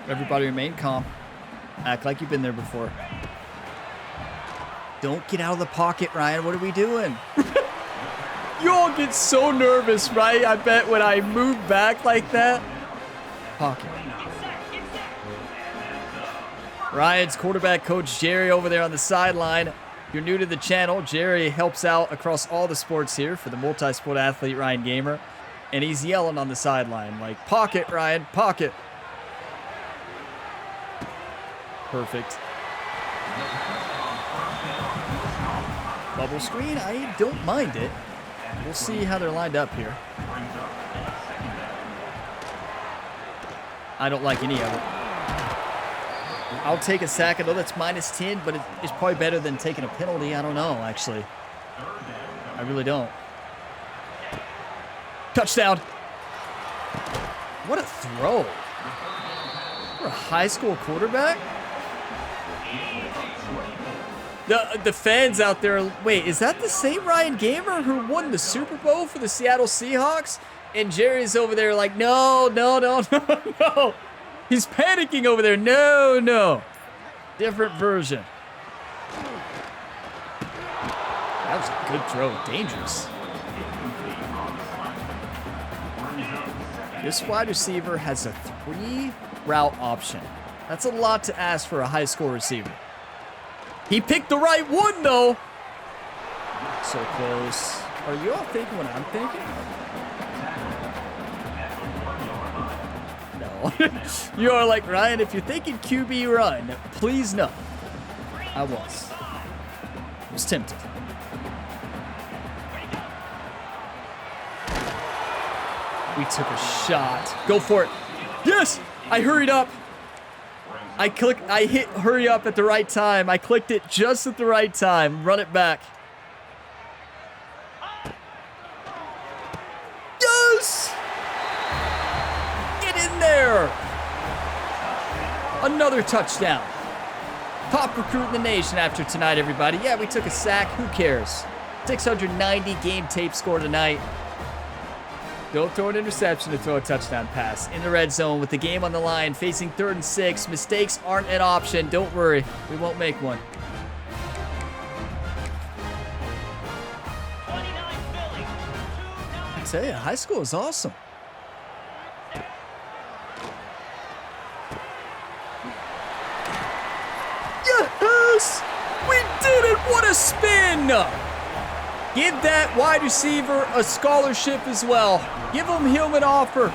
Everybody remain calm. Act like you've been there before. Don't get out of the pocket, Ryan. What are we doing? You all get so nervous, right? I bet when I move back like that. Pocket. Ryan's quarterback coach Jerry over there on the sideline. If you're new to the channel, Jerry helps out across all the sports here for the multi-sport athlete Ryan Gamer. And he's yelling on the sideline like, pocket, Ryan, pocket. Perfect. Bubble screen, I don't mind it. We'll see how they're lined up here. I don't like any of it. I'll take a sack. I know that's -10, but it's probably better than taking a penalty. I don't know, actually. I really don't. Touchdown. What a throw. For a high school quarterback? The fans out there, wait, is that the same Ryan Gamer who won the Super Bowl for the Seattle Seahawks? And Jerry's over there like, no. He's panicking over there. No. Different version. That was a good throw. Dangerous. This wide receiver has a 3-route option. That's a lot to ask for a high school receiver. He picked the right one, though. So close. Are you all thinking what I'm thinking? No. You are like, Ryan, if you're thinking QB run, please no. I was tempted. We took a shot. Go for it. Yes! I hurried up. I hit hurry up at the right time. I clicked it just at the right time. Run it back. Yes! Get in there. Another touchdown. Top recruit in the nation after tonight, everybody. Yeah, we took a sack. Who cares? 690 game tape score tonight. Don't throw an interception to throw a touchdown pass. In the red zone with the game on the line, facing 3rd and 6. Mistakes aren't an option. Don't worry. We won't make one. I tell you, high school is awesome. Yes! We did it! What a spin! Give that wide receiver a scholarship as well. Give him an offer.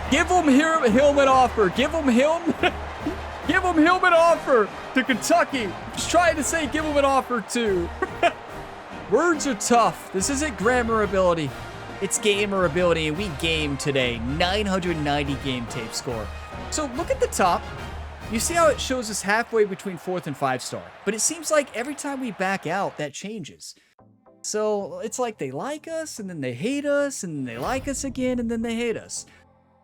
Give him an offer. Give him an offer to Kentucky. Just trying to say give him an offer too. Words are tough. This isn't grammar ability. It's gamer ability, and we game today. 990 game tape score. So look at the top. You see how it shows us halfway between 4th and 5-star. But it seems like every time we back out, that changes. So it's like they like us, and then they hate us, and then they like us again, and then they hate us.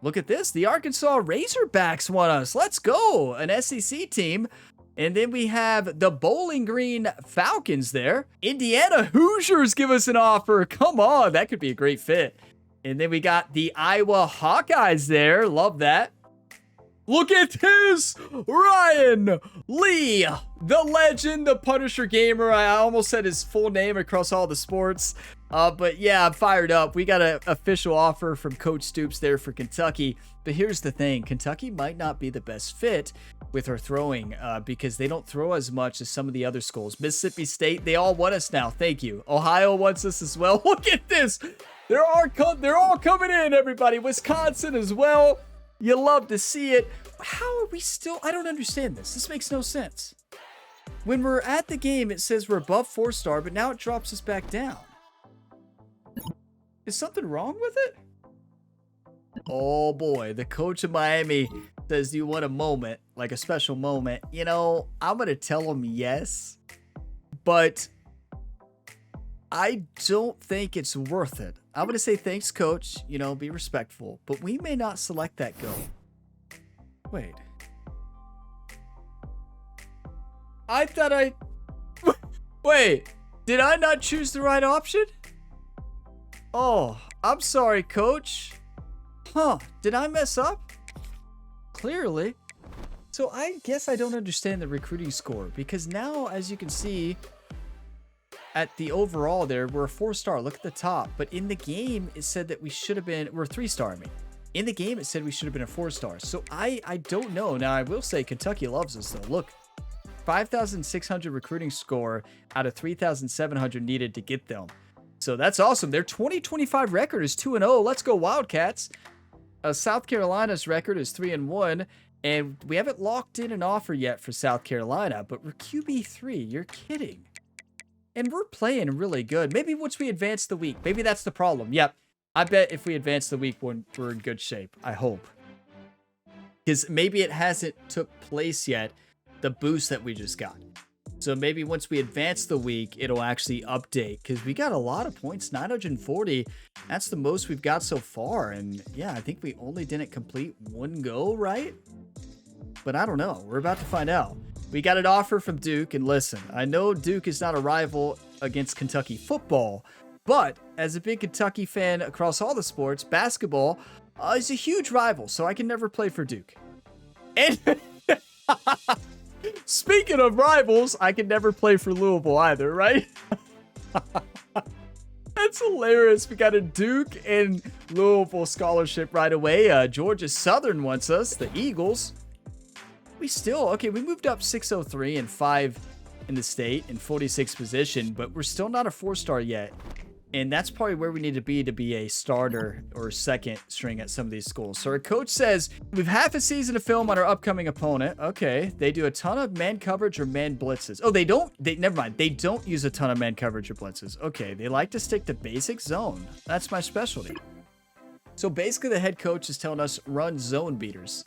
Look at this. The Arkansas Razorbacks want us. Let's go. An SEC team. And then we have the Bowling Green Falcons there. Indiana Hoosiers give us an offer. Come on. That could be a great fit. And then we got the Iowa Hawkeyes there. Love that. Look at this. Ryan Lee, the legend, the Punisher Gamer. I almost said his full name across all the sports. But yeah, I'm fired up. We got an official offer from Coach Stoops there for Kentucky. But here's the thing. Kentucky might not be the best fit with her throwing because they don't throw as much as some of the other schools. Mississippi State, they all want us now. Thank you. Ohio wants us as well. Look at this. They're all coming in, everybody. Wisconsin as well. You love to see it. How are we still? I don't understand this. This makes no sense. When we're at the game, it says we're above 4-star, but now it drops us back down. Is something wrong with it? Oh boy, the coach of Miami says, do you want a moment, like a special moment? You know, I'm going to tell him yes, but I don't think it's worth it. I'm going to say thanks, coach, you know, be respectful, but we may not select that go. Wait. I thought wait, did I not choose the right option? Oh, I'm sorry, coach. Huh, did I mess up? Clearly. So I guess I don't understand the recruiting score because now, as you can see, at the overall there, we're a 4-star. Look at the top. But in the game, it said that we should have been, we're 3-star, I mean. In the game, it said we should have been a 4-star. So I don't know. Now, I will say Kentucky loves us, though. Look, 5,600 recruiting score out of 3,700 needed to get them. So that's awesome. Their 2025 record is 2-0. Let's go Wildcats. South Carolina's record is 3-1. And we haven't locked in an offer yet for South Carolina, but we're QB3. You're kidding. And we're playing really good. Maybe once we advance the week. Maybe that's the problem. Yep. I bet if we advance the week, we're in good shape. I hope. Because maybe it hasn't took place yet, the boost that we just got. So maybe once we advance the week, it'll actually update. Because we got a lot of points. 940. That's the most we've got so far. And yeah, I think we only didn't complete one go, right? But I don't know. We're about to find out. We got an offer from Duke. And listen, I know Duke is not a rival against Kentucky football. But as a big Kentucky fan across all the sports, basketball is a huge rival, so I can never play for Duke. And speaking of rivals, I can never play for Louisville either, right? That's hilarious. We got a Duke and Louisville scholarship right away. Georgia Southern wants us, the Eagles. We moved up 603 and 5 in the state in 46th position, but we're still not a 4-star yet. And that's probably where we need to be a starter or second string at some of these schools. So our coach says, we've half a season of film on our upcoming opponent. Okay. They do a ton of man coverage or man blitzes. Oh, never mind. They don't use a ton of man coverage or blitzes. Okay. They like to stick to basic zone. That's my specialty. So basically the head coach is telling us run zone beaters.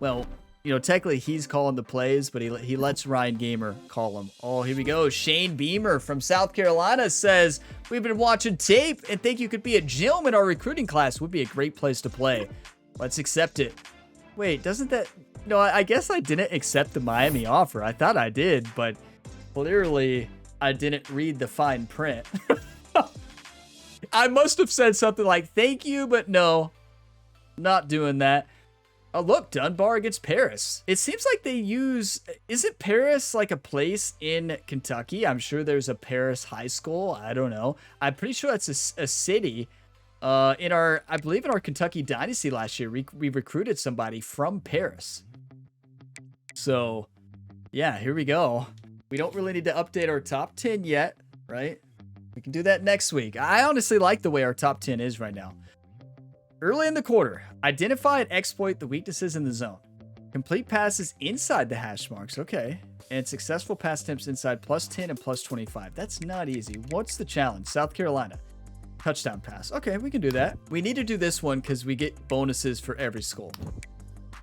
Well, you know, technically he's calling the plays, but he lets Ryan Gamer call them. Oh, here we go. Shane Beamer from South Carolina says, we've been watching tape and think you could be a gym in our recruiting class. Would be a great place to play. Let's accept it. Wait, doesn't that... No, I guess I didn't accept the Miami offer. I thought I did, but clearly I didn't read the fine print. I must have said something like, thank you, but no, not doing that. Oh, look, Dunbar against Paris. It seems like they use... Isn't Paris like a place in Kentucky? I'm sure there's a Paris high school. I don't know. I'm pretty sure that's a city. I believe in our Kentucky Dynasty last year, we recruited somebody from Paris. So, yeah, here we go. We don't really need to update our top 10 yet, right? We can do that next week. I honestly like the way our top 10 is right now. Early in the quarter, identify and exploit the weaknesses in the zone. Complete passes inside the hash marks. Okay. And successful pass attempts inside +10 and +25. That's not easy. What's the challenge? South Carolina. Touchdown pass. Okay, we can do that. We need to do this one because we get bonuses for every skull.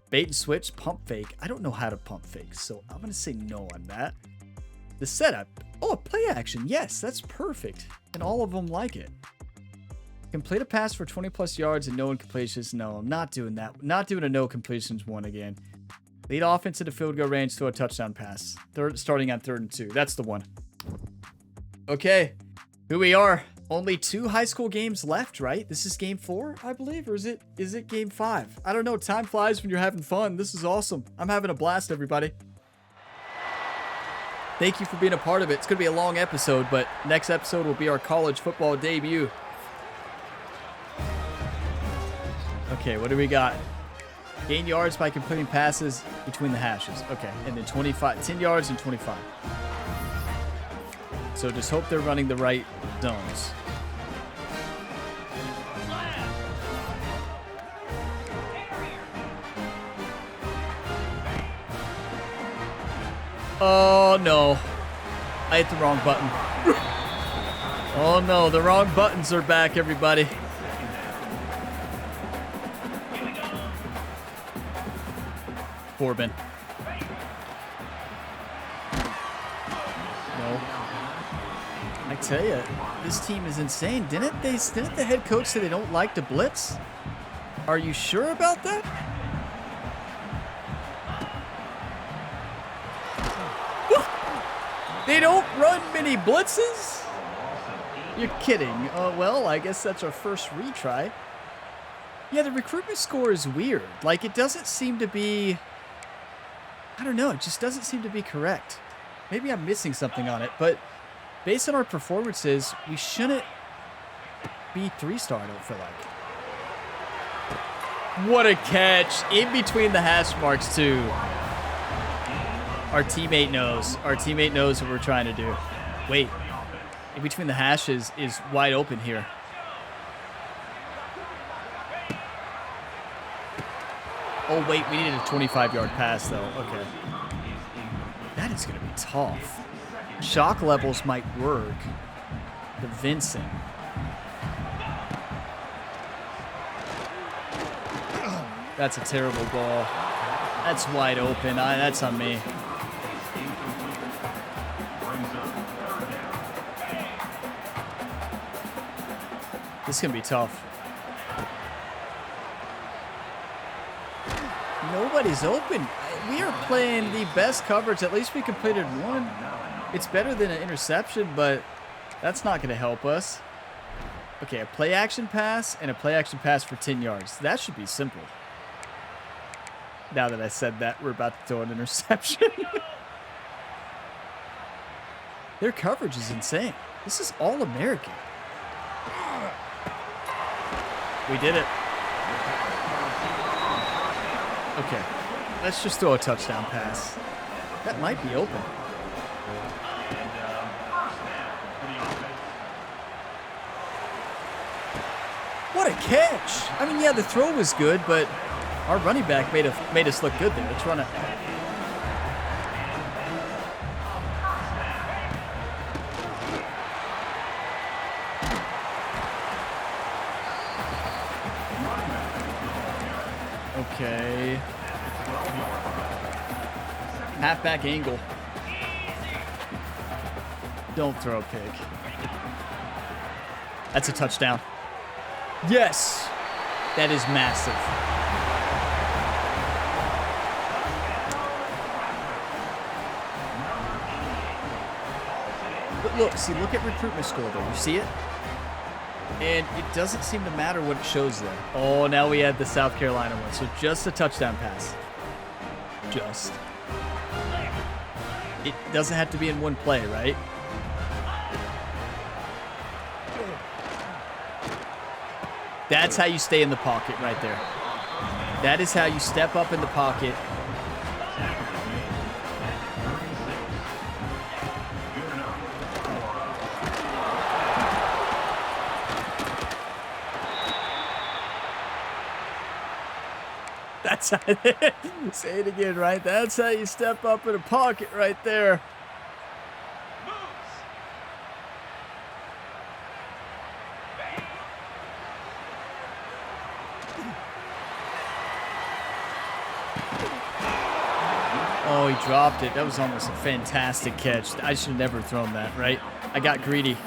Bait and switch, pump fake. I don't know how to pump fake, so I'm going to say no on that. The setup. Oh, a play action. Yes, that's perfect. And all of them like it. Complete a pass for 20 plus yards and no incompletions. No, I'm not doing that. Not doing a no completions one again. Lead offense into field goal range to a touchdown pass. Starting on 3rd and 2. That's the one. Okay, here we are. Only 2 high school games left, right? This is game 4, I believe, or is it game 5? I don't know. Time flies when you're having fun. This is awesome. I'm having a blast, everybody. Thank you for being a part of it. It's going to be a long episode, but next episode will be our college football debut. Okay, what do we got? Gain yards by completing passes between the hashes. Okay, and then 10 yards and 25. So just hope they're running the right zones. Oh no, I hit the wrong button. Oh no, the wrong buttons are back, everybody. Corbin. No. I tell you, this team is insane. Didn't the head coach say they don't like to blitz? Are you sure about that? They don't run many blitzes? You're kidding. Well, I guess that's our first retry. Yeah, the recruitment score is weird. Like, it doesn't seem to be... I don't know. It just doesn't seem to be correct. Maybe I'm missing something on it, but based on our performances, we shouldn't be 3-star, I don't feel like. What a catch. In between the hash marks, too. Our teammate knows. Our teammate knows what we're trying to do. Wait. In between the hashes is wide open here. Oh, wait. We needed a 25-yard pass, though. Okay. That is going to be tough. Shock levels might work. The Vincent. That's a terrible ball. That's wide open. That's on me. This is going to be tough. Nobody's open. We are playing the best coverage. At least we completed one. It's better than an interception, but that's not going to help us. Okay, a play action pass and a play action pass for 10 yards. That should be simple. Now that I said that, we're about to throw an interception. Their coverage is insane. This is all American. We did it. Okay, let's just throw a touchdown pass. That might be open. What a catch! I mean, yeah, the throw was good, but our running back made us look good there. Let's run it. Okay. Halfback angle. Don't throw a pick. That's a touchdown. Yes! That is massive. But look at recruitment score though. You see it? And it doesn't seem to matter what it shows there. Oh, now we had the South Carolina one. So just a touchdown pass. Just. It doesn't have to be in one play, right? That's how you stay in the pocket right there. That is how you step up in the pocket. That's how, say it again, right? That's how you step up in a pocket right there. Oh, he dropped it. That was almost a fantastic catch. I should have never thrown that, right? I got greedy.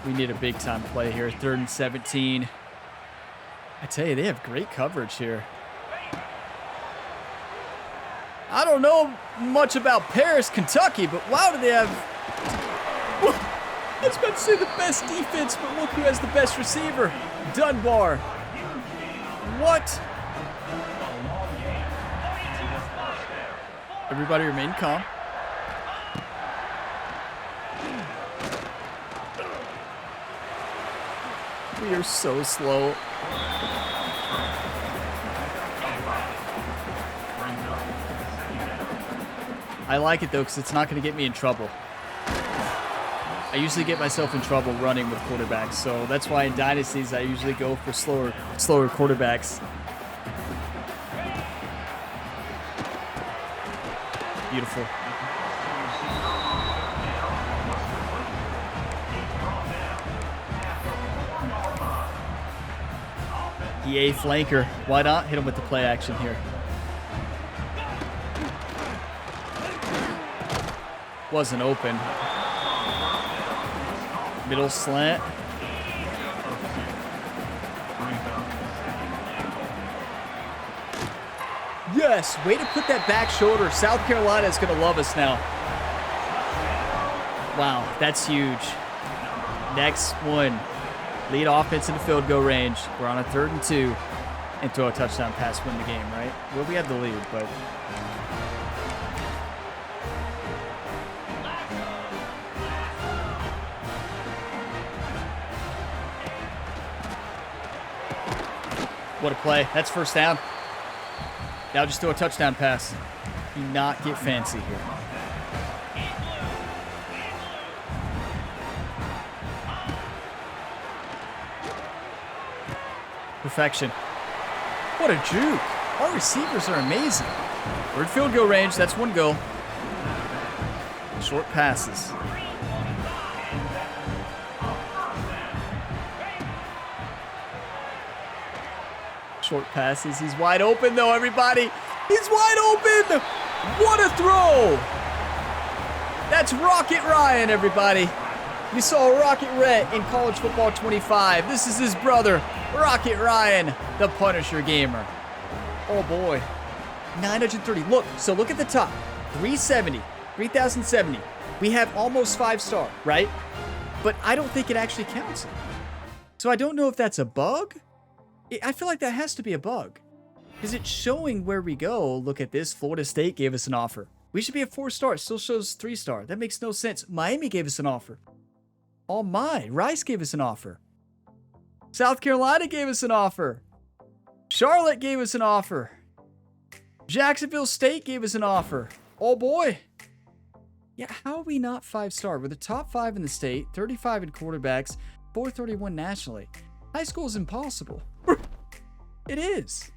We need a big-time play here. 3rd and 17. I tell you, they have great coverage here. I don't know much about Paris, Kentucky, but wow, do they have... I was about to say the best defense, but look who has the best receiver. Dunbar. What? Everybody remain calm. We are so slow. I like it though, because it's not going to get me in trouble. I usually get myself in trouble running with quarterbacks, so that's why in dynasties I usually go for slower quarterbacks. Beautiful. EA flanker. Why not hit him with the play action here? Wasn't open. Middle slant. Yes, way to put that back shoulder. South Carolina is going to love us now. Wow, that's huge. Next one. Lead offense in the field goal range. We're on a 3rd and 2. And throw a touchdown pass, win the game, right? Well, we have the lead, but... What a play. That's 1st down. Now just throw a touchdown pass. Do not get fancy here. Perfection. What a juke. Our receivers are amazing. We're in field goal range. That's 1 goal. Short passes. Short passes. He's wide open, though, everybody. He's wide open. What a throw. That's Rocket Ryan, everybody. We saw Rocket Rhett in College Football 25. This is his brother, Rocket Ryan, the Punisher Gamer. Oh, boy. 930. Look at the top. 370. 3,070. We have almost 5-star, right? But I don't think it actually counts. So I don't know if that's a bug. I feel like that has to be a bug. Because it's showing where we go. Look at this. Florida State gave us an offer. We should be a 4-star. It still shows 3-star. That makes no sense. Miami gave us an offer. Oh my. Rice gave us an offer. South Carolina gave us an offer. Charlotte gave us an offer. Jacksonville State gave us an offer. Oh boy. Yeah, how are we not 5-star? We're the top 5 in the state, 35 in quarterbacks, 431 nationally. High school is impossible. It is.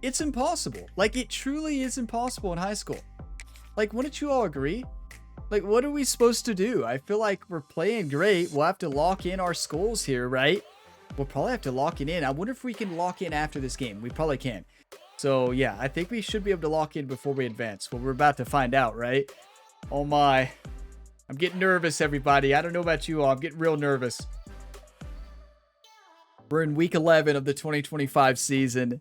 It's impossible. Like, it truly is impossible in high school. Like, wouldn't you all agree? Like, what are we supposed to do? I feel like we're playing great. We'll have to lock in our schools here, right? We'll probably have to lock it in. I wonder if we can lock in after this game. We probably can. So, yeah, I think we should be able to lock in before we advance. Well, we're about to find out, right? Oh, my. I'm getting nervous, everybody. I don't know about you all. I'm getting real nervous. We're in week 11 of the 2025 season.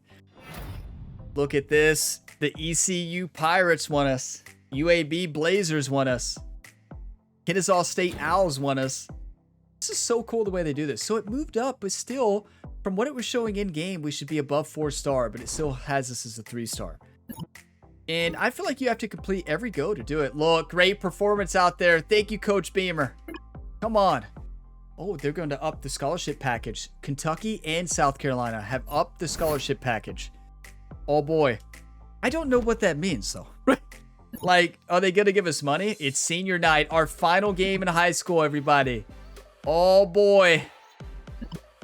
Look at this. The ECU Pirates want us. UAB Blazers want us. Kennesaw State Owls want us. This is so cool the way they do this. So it moved up, but still, from what it was showing in game, we should be above 4-star, but it still has us as a 3-star. And I feel like you have to complete every go to do it. Look, great performance out there. Thank you, Coach Beamer. Come on. Oh, they're going to up the scholarship package. Kentucky and South Carolina have upped the scholarship package. Oh, boy. I don't know what that means, though. Like, are they going to give us money? It's senior night. Our final game in high school, everybody. Oh, boy.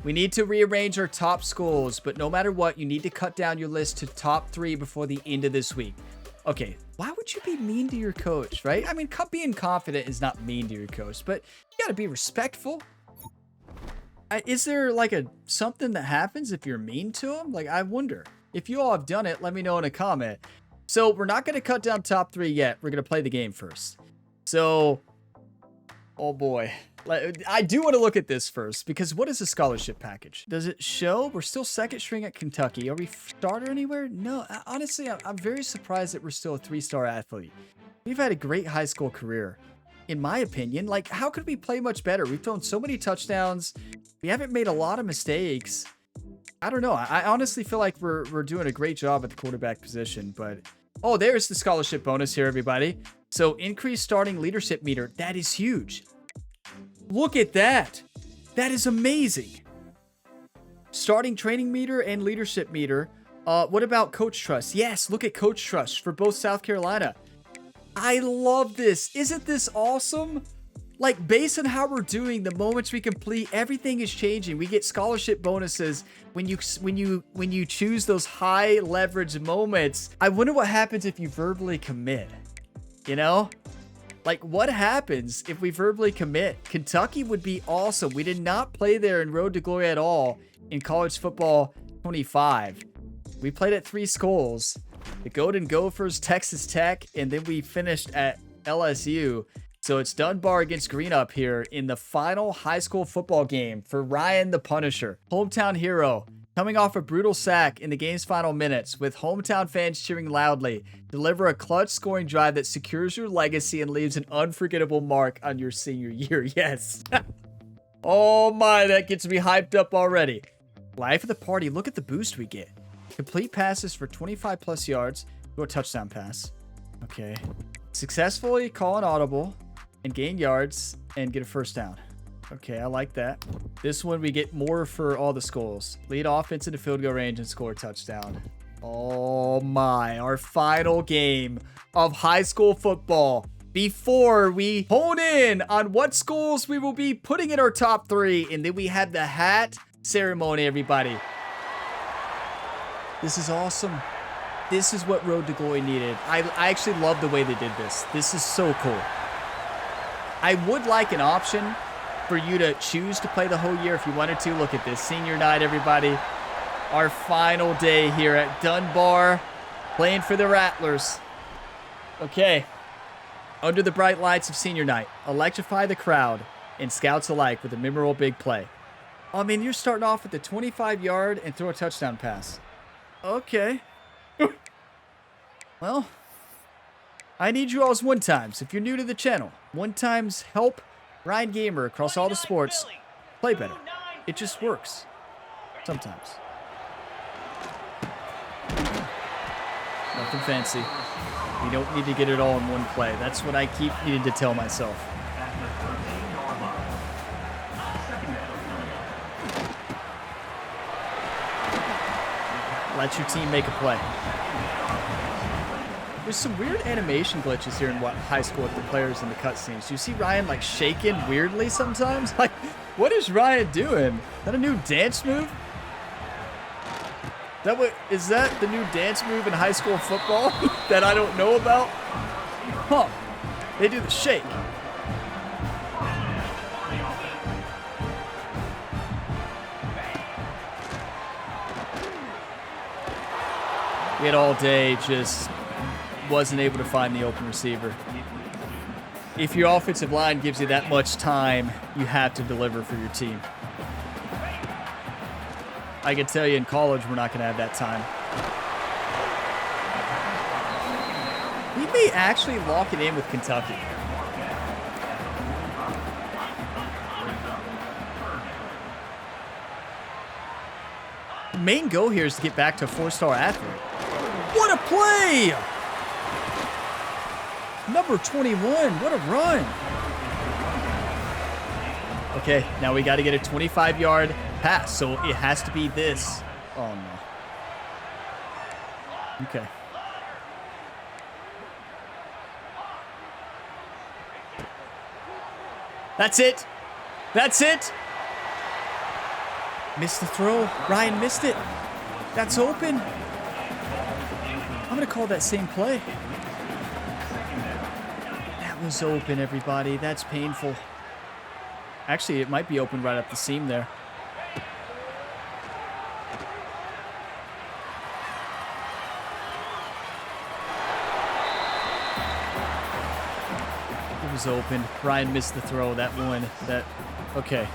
We need to rearrange our top schools, but no matter what, you need to cut down your list to top 3 before the end of this week. Okay, why would you be mean to your coach, right? I mean, being confident is not mean to your coach, but you got to be respectful. is there like something that happens if you're mean to them? Like, I wonder. If you all have done it, let me know in a comment. So we're not going to cut down top 3 yet. We're going to play the game first. So, oh boy. I do want to look at this first, because what is the scholarship package? Does it show we're still second string at Kentucky? Are we starter anywhere? No, honestly, I'm very surprised that we're still a 3-star athlete. We've had a great high school career, in my opinion. Like, how could we play much better? We've thrown so many touchdowns. We haven't made a lot of mistakes. I don't know. I honestly feel like we're doing a great job at the quarterback position, but oh, there's the scholarship bonus here, everybody. So increased starting leadership meter. That is huge. Look at that. That is amazing. Starting training meter and leadership meter. What about coach trust? Yes, look at coach trust for both South Carolina. I love this. Isn't this awesome? Like, based on how we're doing, the moments we complete, everything is changing. We get scholarship bonuses when you choose those high leverage moments. I wonder what happens if you verbally commit. You know? Like, what happens if we verbally commit? Kentucky would be awesome. We did not play there in Road to Glory at all in College Football 25. We played at 3 schools. The Golden Gophers, Texas Tech, and then we finished at LSU. So it's Dunbar against Green up here in the final high school football game for Ryan the Punisher. Hometown hero, coming off a brutal sack in the game's final minutes with hometown fans cheering loudly. Deliver a clutch scoring drive that secures your legacy and leaves an unforgettable mark on your senior year. Yes. Oh my, that gets me hyped up already. Life of the party, look at the boost we get. Complete passes for 25 plus yards. Go a touchdown pass. Okay. Successfully call an audible and gain yards and get a first down. Okay, I like that. This one, we get more for all the schools. Lead offense into field goal range and score a touchdown. Oh my, our final game of high school football before we hone in on what schools we will be putting in our top 3. And then we have the hat ceremony, everybody. This is awesome. This is what Road to Glory needed. I actually love the way they did this. This is so cool. I would like an option for you to choose to play the whole year if you wanted to. Look at this. Senior night, everybody. Our final day here at Dunbar, playing for the Rattlers. Okay. Under the bright lights of senior night, electrify the crowd and scouts alike with a memorable big play. I mean, you're starting off with the 25-yard and throw a touchdown pass. Okay. Well, I need you all's one times. If you're new to the channel, one times help Ryan Gamer across all the sports play better. It just works. Sometimes. Nothing fancy. You don't need to get it all in one play. That's what I keep needing to tell myself. Let your team make a play. There's some weird animation glitches here in high school with the players in the cutscenes. Do you see Ryan like shaking weirdly sometimes? Like, what is Ryan doing? Is that a new dance move? Is that the new dance move in high school football that I don't know about? Huh. They do the shake. We had all day, just wasn't able to find the open receiver. If your offensive line gives you that much time, you have to deliver for your team. I can tell you in college, we're not going to have that time. We may actually lock it in with Kentucky. The main goal here is to get back to a 4-star athlete. What a play! Number 21, what a run. Okay, now we got to get a 25-yard pass, so it has to be this. Oh, no. Okay. That's it. That's it. Missed the throw. Ryan missed it. That's open. I'm going to call that same play. That was open, everybody. That's painful. Actually, it might be open right up the seam there. was open. Ryan missed the throw. That one. Okay.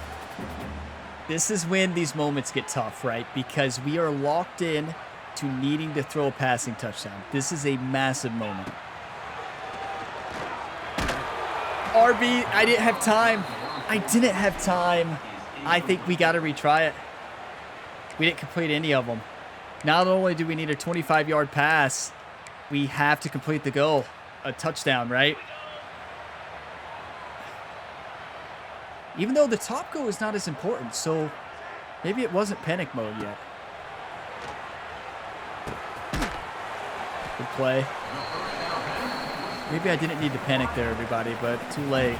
This is when these moments get tough, right? Because we are locked in to needing to throw a passing touchdown. This is a massive moment. RB, I didn't have time. I think we got to retry it. We didn't complete any of them. Not only do we need a 25-yard pass, we have to complete the goal. A touchdown, right? Even though the top goal is not as important, so maybe it wasn't panic mode yet. Good play. Maybe I didn't need to panic there, everybody, but too late.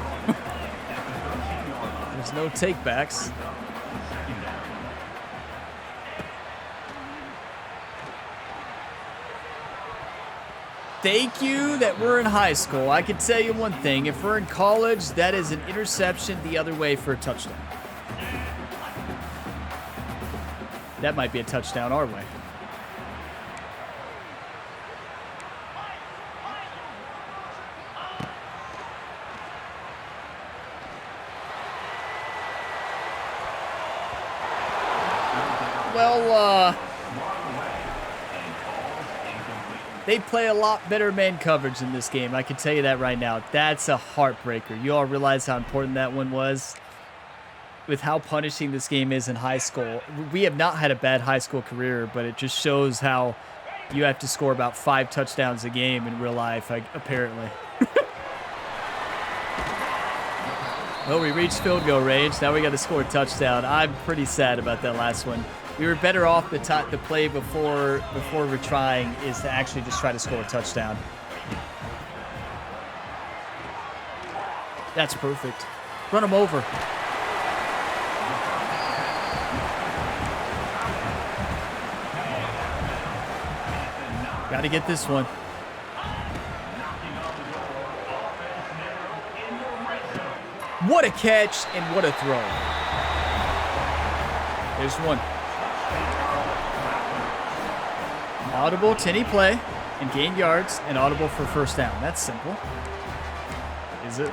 There's no takebacks. Thank you that we're in high school. I can tell you one thing. If we're in college, that is an interception the other way for a touchdown. That might be a touchdown our way. Well, they play a lot better man coverage in this game. I can tell you that right now. That's a heartbreaker. You all realize how important that one was? With how punishing this game is in high school. We have not had a bad high school career, but it just shows how you have to score about 5 touchdowns a game in real life, apparently. Well, we reached field goal range. Now we got to score a touchdown. I'm pretty sad about that last one. We were better off the play before retrying is to actually just try to score a touchdown. That's perfect. Run him over. Got to get this one. What a catch and what a throw. There's one. Audible to any play and gain yards and audible for first down. That's simple. Is it?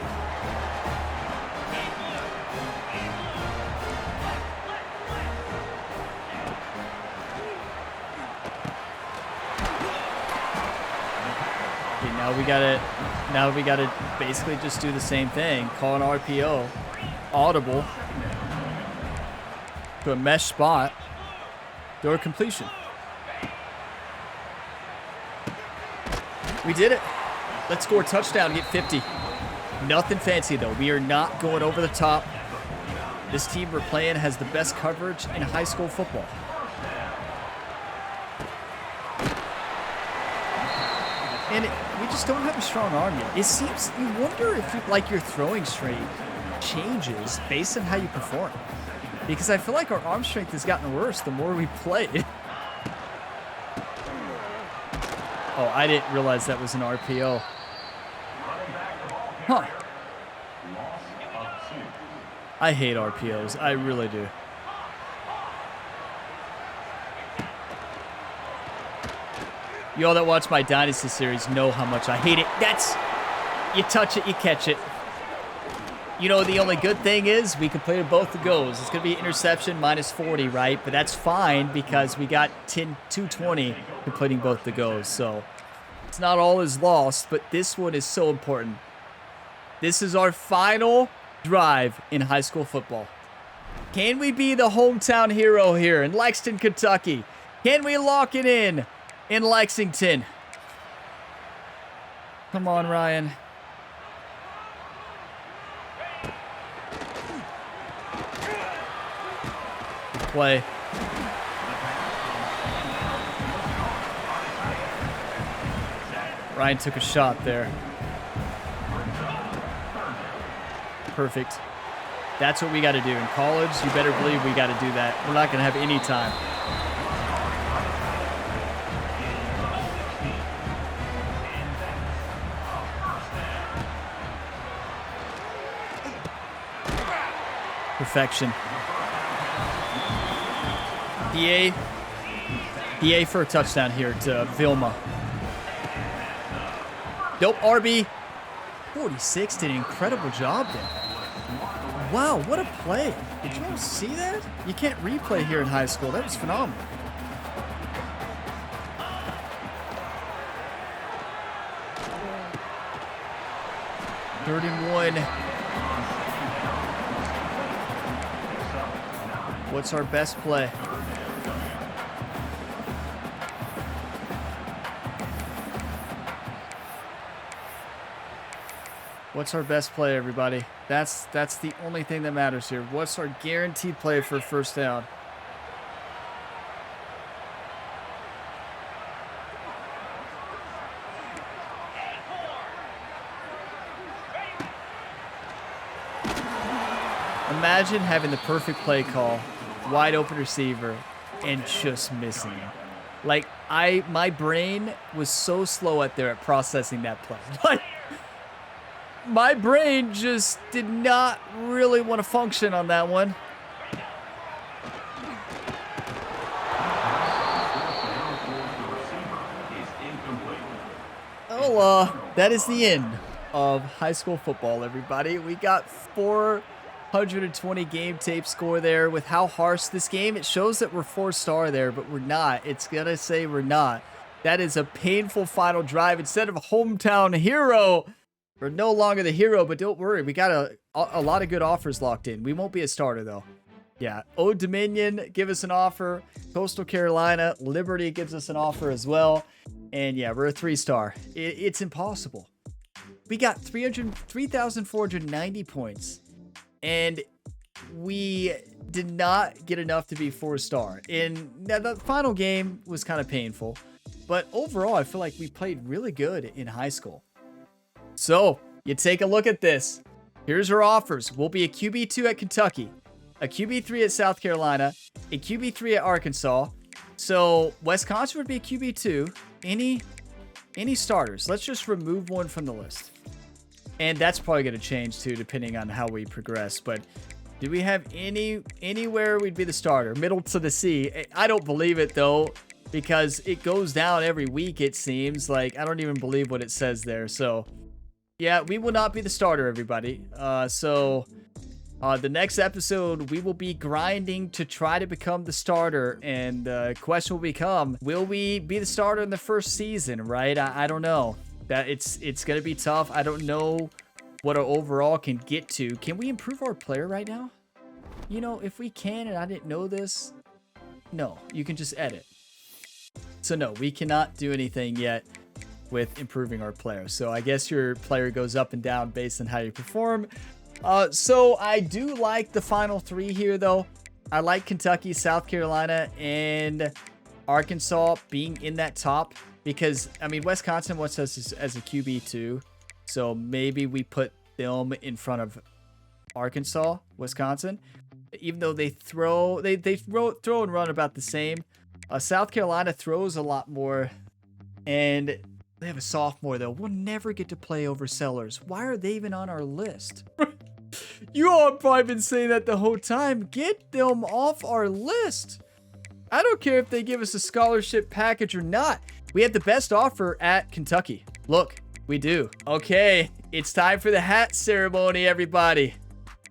Okay, now we gotta basically just do the same thing. Call an RPO. Audible to a mesh spot. Throw a completion. We did it. Let's score a touchdown, get 50. Nothing fancy, though. We are not going over the top. This team we're playing has the best coverage in high school football. And we just don't have a strong arm yet. It seems, you wonder if your throwing strength changes based on how you perform. Because I feel like our arm strength has gotten worse the more we play. Oh, I didn't realize that was an RPO. Huh. I hate RPOs. I really do. You all that watch my Dynasty series know how much I hate it. You touch it, you catch it. You know, the only good thing is we completed both the goals. It's going to be interception minus 40, right? But that's fine because we got 220 completing both the goals. So it's not all is lost, but this one is so important. This is our final drive in high school football. Can we be the hometown hero here in Lexington, Kentucky? Can we lock it in Lexington? Come on, Ryan. Play. Ryan took a shot there. Perfect. That's what we got to do. In college, you better believe we got to do that. We're not going to have any time. Perfection. PA for a touchdown here to Vilma. Nope, RB. 46 did an incredible job there. Wow, what a play. Did you all see that? You can't replay here in high school. That was phenomenal. Third and 1. What's our best play? What's our best play, everybody? That's the only thing that matters here. What's our guaranteed play for first down? Imagine having the perfect play call, wide open receiver, and just missing it. Like, my brain was so slow at processing that play. Like, my brain just did not really want to function on that one. Well, that is the end of high school football, everybody. We got 420 game tape score there. With how harsh this game, it shows that we're 4-star there, but we're not. It's gonna say we're not. That is a painful final drive. Instead of a hometown hero, we're no longer the hero, but don't worry. We got a lot of good offers locked in. We won't be a starter, though. Yeah, Old Dominion, give us an offer. Coastal Carolina, Liberty gives us an offer as well. And yeah, we're a 3-star. It's impossible. We got 3,490 points. And we did not get enough to be 4-star. And the final game was kind of painful. But overall, I feel like we played really good in high school. So, you take a look at this. Here's our offers. We'll be a QB2 at Kentucky, a QB3 at South Carolina, a QB3 at Arkansas. So, Wisconsin would be a QB2. Any starters? Let's just remove one from the list. And that's probably going to change too, depending on how we progress. But do we have anywhere we'd be the starter? Middle to the C. I don't believe it, though, because it goes down every week, it seems. Like, I don't even believe what it says there. So, yeah, we will not be the starter, everybody. The next episode, we will be grinding to try to become the starter. And the question will become, will we be the starter in the first season, right? I don't know. That it's going to be tough. I don't know what our overall can get to. Can we improve our player right now? You know, if we can and I didn't know this, no, you can just edit. So no, we cannot do anything yet with improving our player. So I guess your player goes up and down based on how you perform. So I do like the final 3 here, though. I like Kentucky, South Carolina, and Arkansas being in that top because, I mean, Wisconsin wants us as a QB2. So maybe we put them in front of Arkansas, Wisconsin, even though they throw and run about the same. South Carolina throws a lot more, and they have a sophomore, though. We'll never get to play over Sellers. Why are they even on our list? You all have probably been saying that the whole time. Get them off our list. I don't care if they give us a scholarship package or not. We have the best offer at Kentucky. Look, we do. Okay, it's time for the hat ceremony, everybody.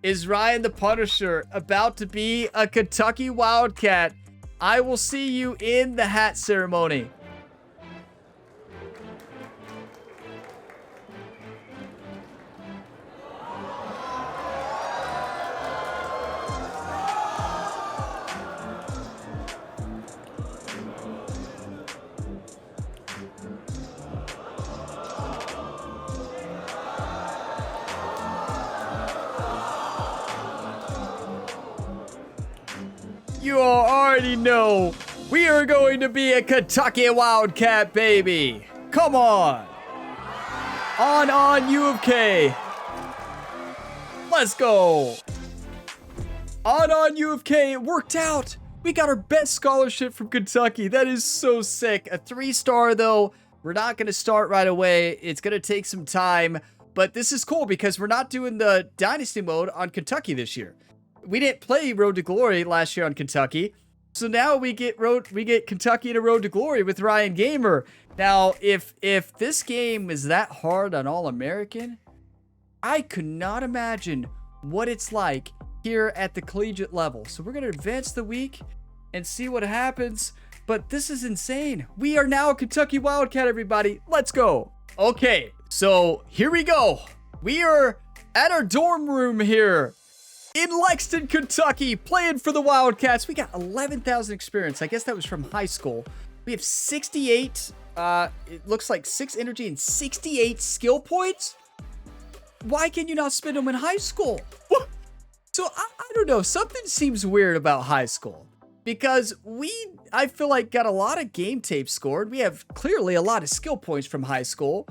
Is Ryan the Punisher about to be a Kentucky Wildcat? I will see you in the hat ceremony. You all already know we are going to be a Kentucky Wildcat, baby. Come on. On U of K. Let's go. On U of K. It worked out. We got our best scholarship from Kentucky. That is so sick. A 3-star, though. We're not going to start right away. It's going to take some time. But this is cool because we're not doing the Dynasty mode on Kentucky this year. We didn't play Road to Glory last year on Kentucky. So now we get Kentucky to Road to Glory with Ryan Gamer. Now, if this game is that hard on All-American, I could not imagine what it's like here at the collegiate level. So we're going to advance the week and see what happens. But this is insane. We are now a Kentucky Wildcat, everybody. Let's go. Okay, so here we go. We are at our dorm room here in Lexington, Kentucky, playing for the Wildcats. We got 11,000 experience. I guess that was from high school. We have 68, it looks like 6 energy and 68 skill points. Why can you not spend them in high school? So I don't know. Something seems weird about high school because I feel like got a lot of game tape scored. We have clearly a lot of skill points from high school,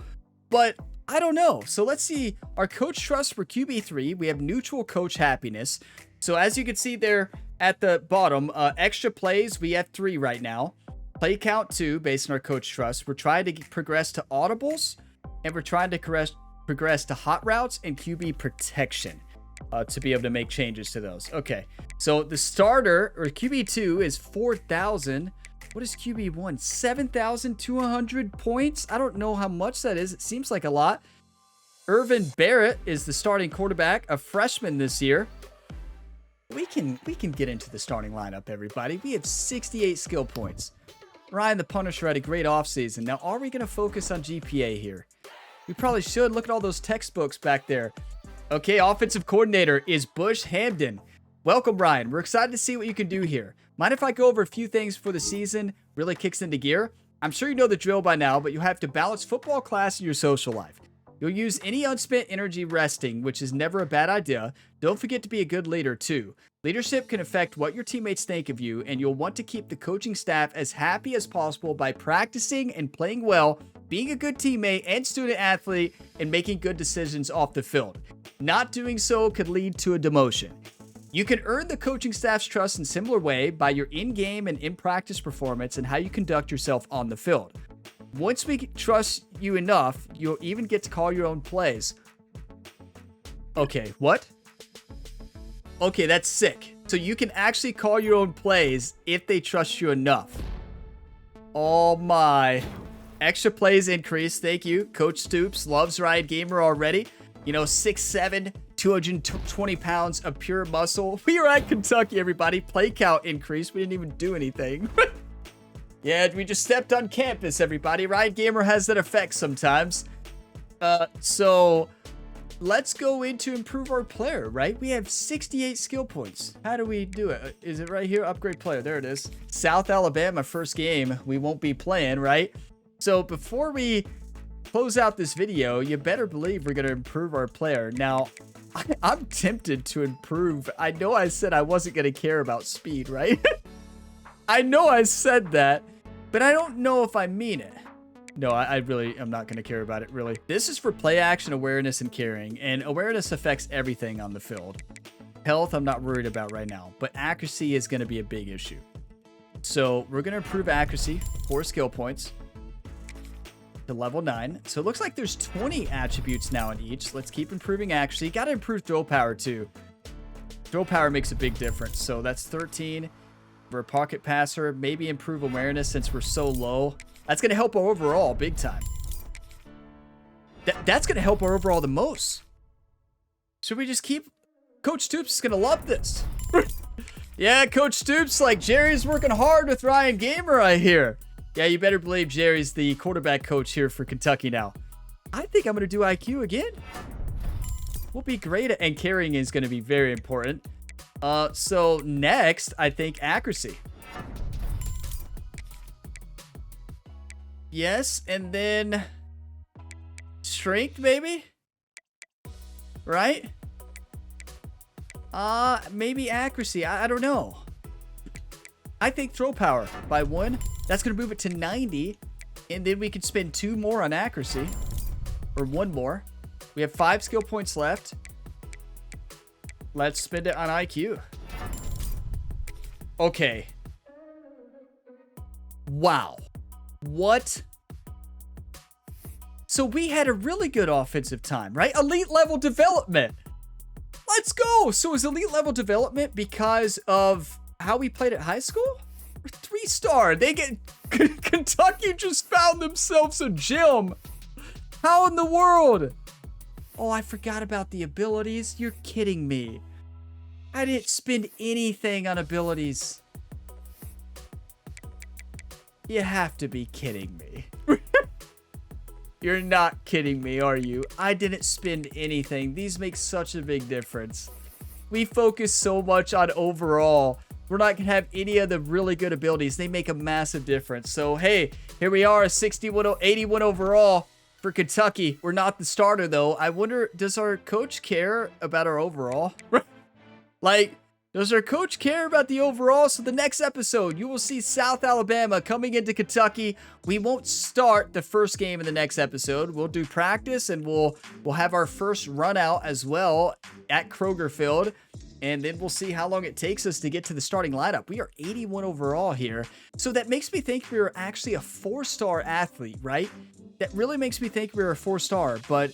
but I don't know. So let's see our coach trust for QB3. We have neutral coach happiness. So as you can see there at the bottom, extra plays, we have 3 right now. Play count 2 based on our coach trust. We're trying to progress to audibles, and we're trying to progress to hot routes and QB protection to be able to make changes to those. Okay, so the starter or QB2 is 4,000. What is QB1? 7,200 points. I don't know how much that is. It seems like a lot. Irvin Barrett is the starting quarterback, a freshman this year. We can get into the starting lineup, everybody. We have 68 skill points. Ryan the Punisher had a great offseason. Now, are we going to focus on GPA here? We probably should. Look at all those textbooks back there. Okay, offensive coordinator is Bush Hamden. Welcome, Ryan. We're excited to see what you can do here. Mind if I go over a few things before the season really kicks into gear? I'm sure you know the drill by now, but you have to balance football class and your social life. You'll use any unspent energy resting, which is never a bad idea. Don't forget to be a good leader, too. Leadership can affect what your teammates think of you, and you'll want to keep the coaching staff as happy as possible by practicing and playing well, being a good teammate and student athlete, and making good decisions off the field. Not doing so could lead to a demotion. You can earn the coaching staff's trust in a similar way by your in-game and in-practice performance and how you conduct yourself on the field. Once we trust you enough, you'll even get to call your own plays. Okay, what? Okay, that's sick. So you can actually call your own plays if they trust you enough. Oh my. Extra plays increase. Thank you. Coach Stoops loves Ryan Gamer already. You know, 6'7", 220 pounds of pure muscle. We are at Kentucky, everybody. Play count increase. We didn't even do anything. Yeah, we just stepped on campus, everybody. Ryan Gamer has that effect sometimes. So let's go into improve our player, right? We have 68 skill points. How do we do it? Is it right here? Upgrade player. There it is. South Alabama, first game. We won't be playing, right? So before we close out this video, you better believe we're going to improve our player. Now, I'm tempted to improve. I know I said I wasn't going to care about speed, right? I know I said that, but I don't know if I mean it. No, I really am not going to care about it, really. This is for play action, awareness, and carrying, and awareness affects everything on the field. Health, I'm not worried about right now, but accuracy is going to be a big issue. So we're going to improve accuracy, 4 skill points to level 9. So it looks like there's 20 attributes now in each. Let's keep improving accuracy. Got to improve throw power, too. Throw power makes a big difference. So that's 13. For a pocket passer, maybe improve awareness since we're so low. That's going to help our overall big time. That's going to help our overall the most. Should we just keep... Coach Stoops is going to love this. Yeah, Coach Stoops, like Jerry's working hard with Ryan Gamer, I hear. Yeah, you better believe Jerry's the quarterback coach here for Kentucky now. I think I'm going to do IQ again. We'll be great at... And carrying is going to be very important. So next, I think accuracy. Yes, and then strength, maybe? Right? Maybe accuracy. I don't know. I think throw power by 1. That's going to move it to 90. And then we can spend 2 more on accuracy. Or 1 more. We have 5 skill points left. Let's spend it on IQ. Okay. Wow. What? So we had a really good offensive time, right? Elite level development. Let's go. So is elite level development because of how we played at high school? 3-star. They get... Kentucky just found themselves a gym. How in the world? Oh, I forgot about the abilities. You're kidding me. I didn't spend anything on abilities. You have to be kidding me. You're not kidding me, are you? I didn't spend anything. These make such a big difference. We focus so much on overall. We're not going to have any of the really good abilities. They make a massive difference. So, hey, here we are, 81 overall for Kentucky. We're not the starter, though. I wonder, does our coach care about our overall? Like, does our coach care about the overall? So the next episode, you will see South Alabama coming into Kentucky. We won't start the first game in the next episode. We'll do practice, and we'll have our first run out as well at Kroger Field. And then we'll see how long it takes us to get to the starting lineup. We are 81 overall here. So that makes me think we are actually a 4-star athlete, right? That really makes me think we're a 4-star. But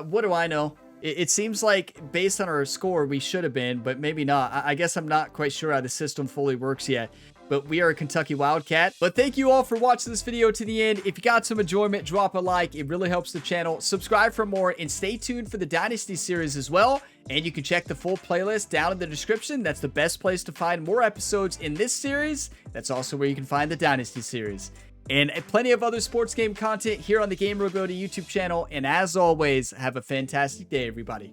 what do I know? It seems like based on our score, we should have been, but maybe not. I guess I'm not quite sure how the system fully works yet. But we are a Kentucky Wildcat. But thank you all for watching this video to the end. If you got some enjoyment, drop a like. It really helps the channel. Subscribe for more, and stay tuned for the Dynasty series as well. And you can check the full playlist down in the description. That's the best place to find more episodes in this series. That's also where you can find the Dynasty series. And plenty of other sports game content here on the Gamer Ability YouTube channel. And as always, have a fantastic day, everybody.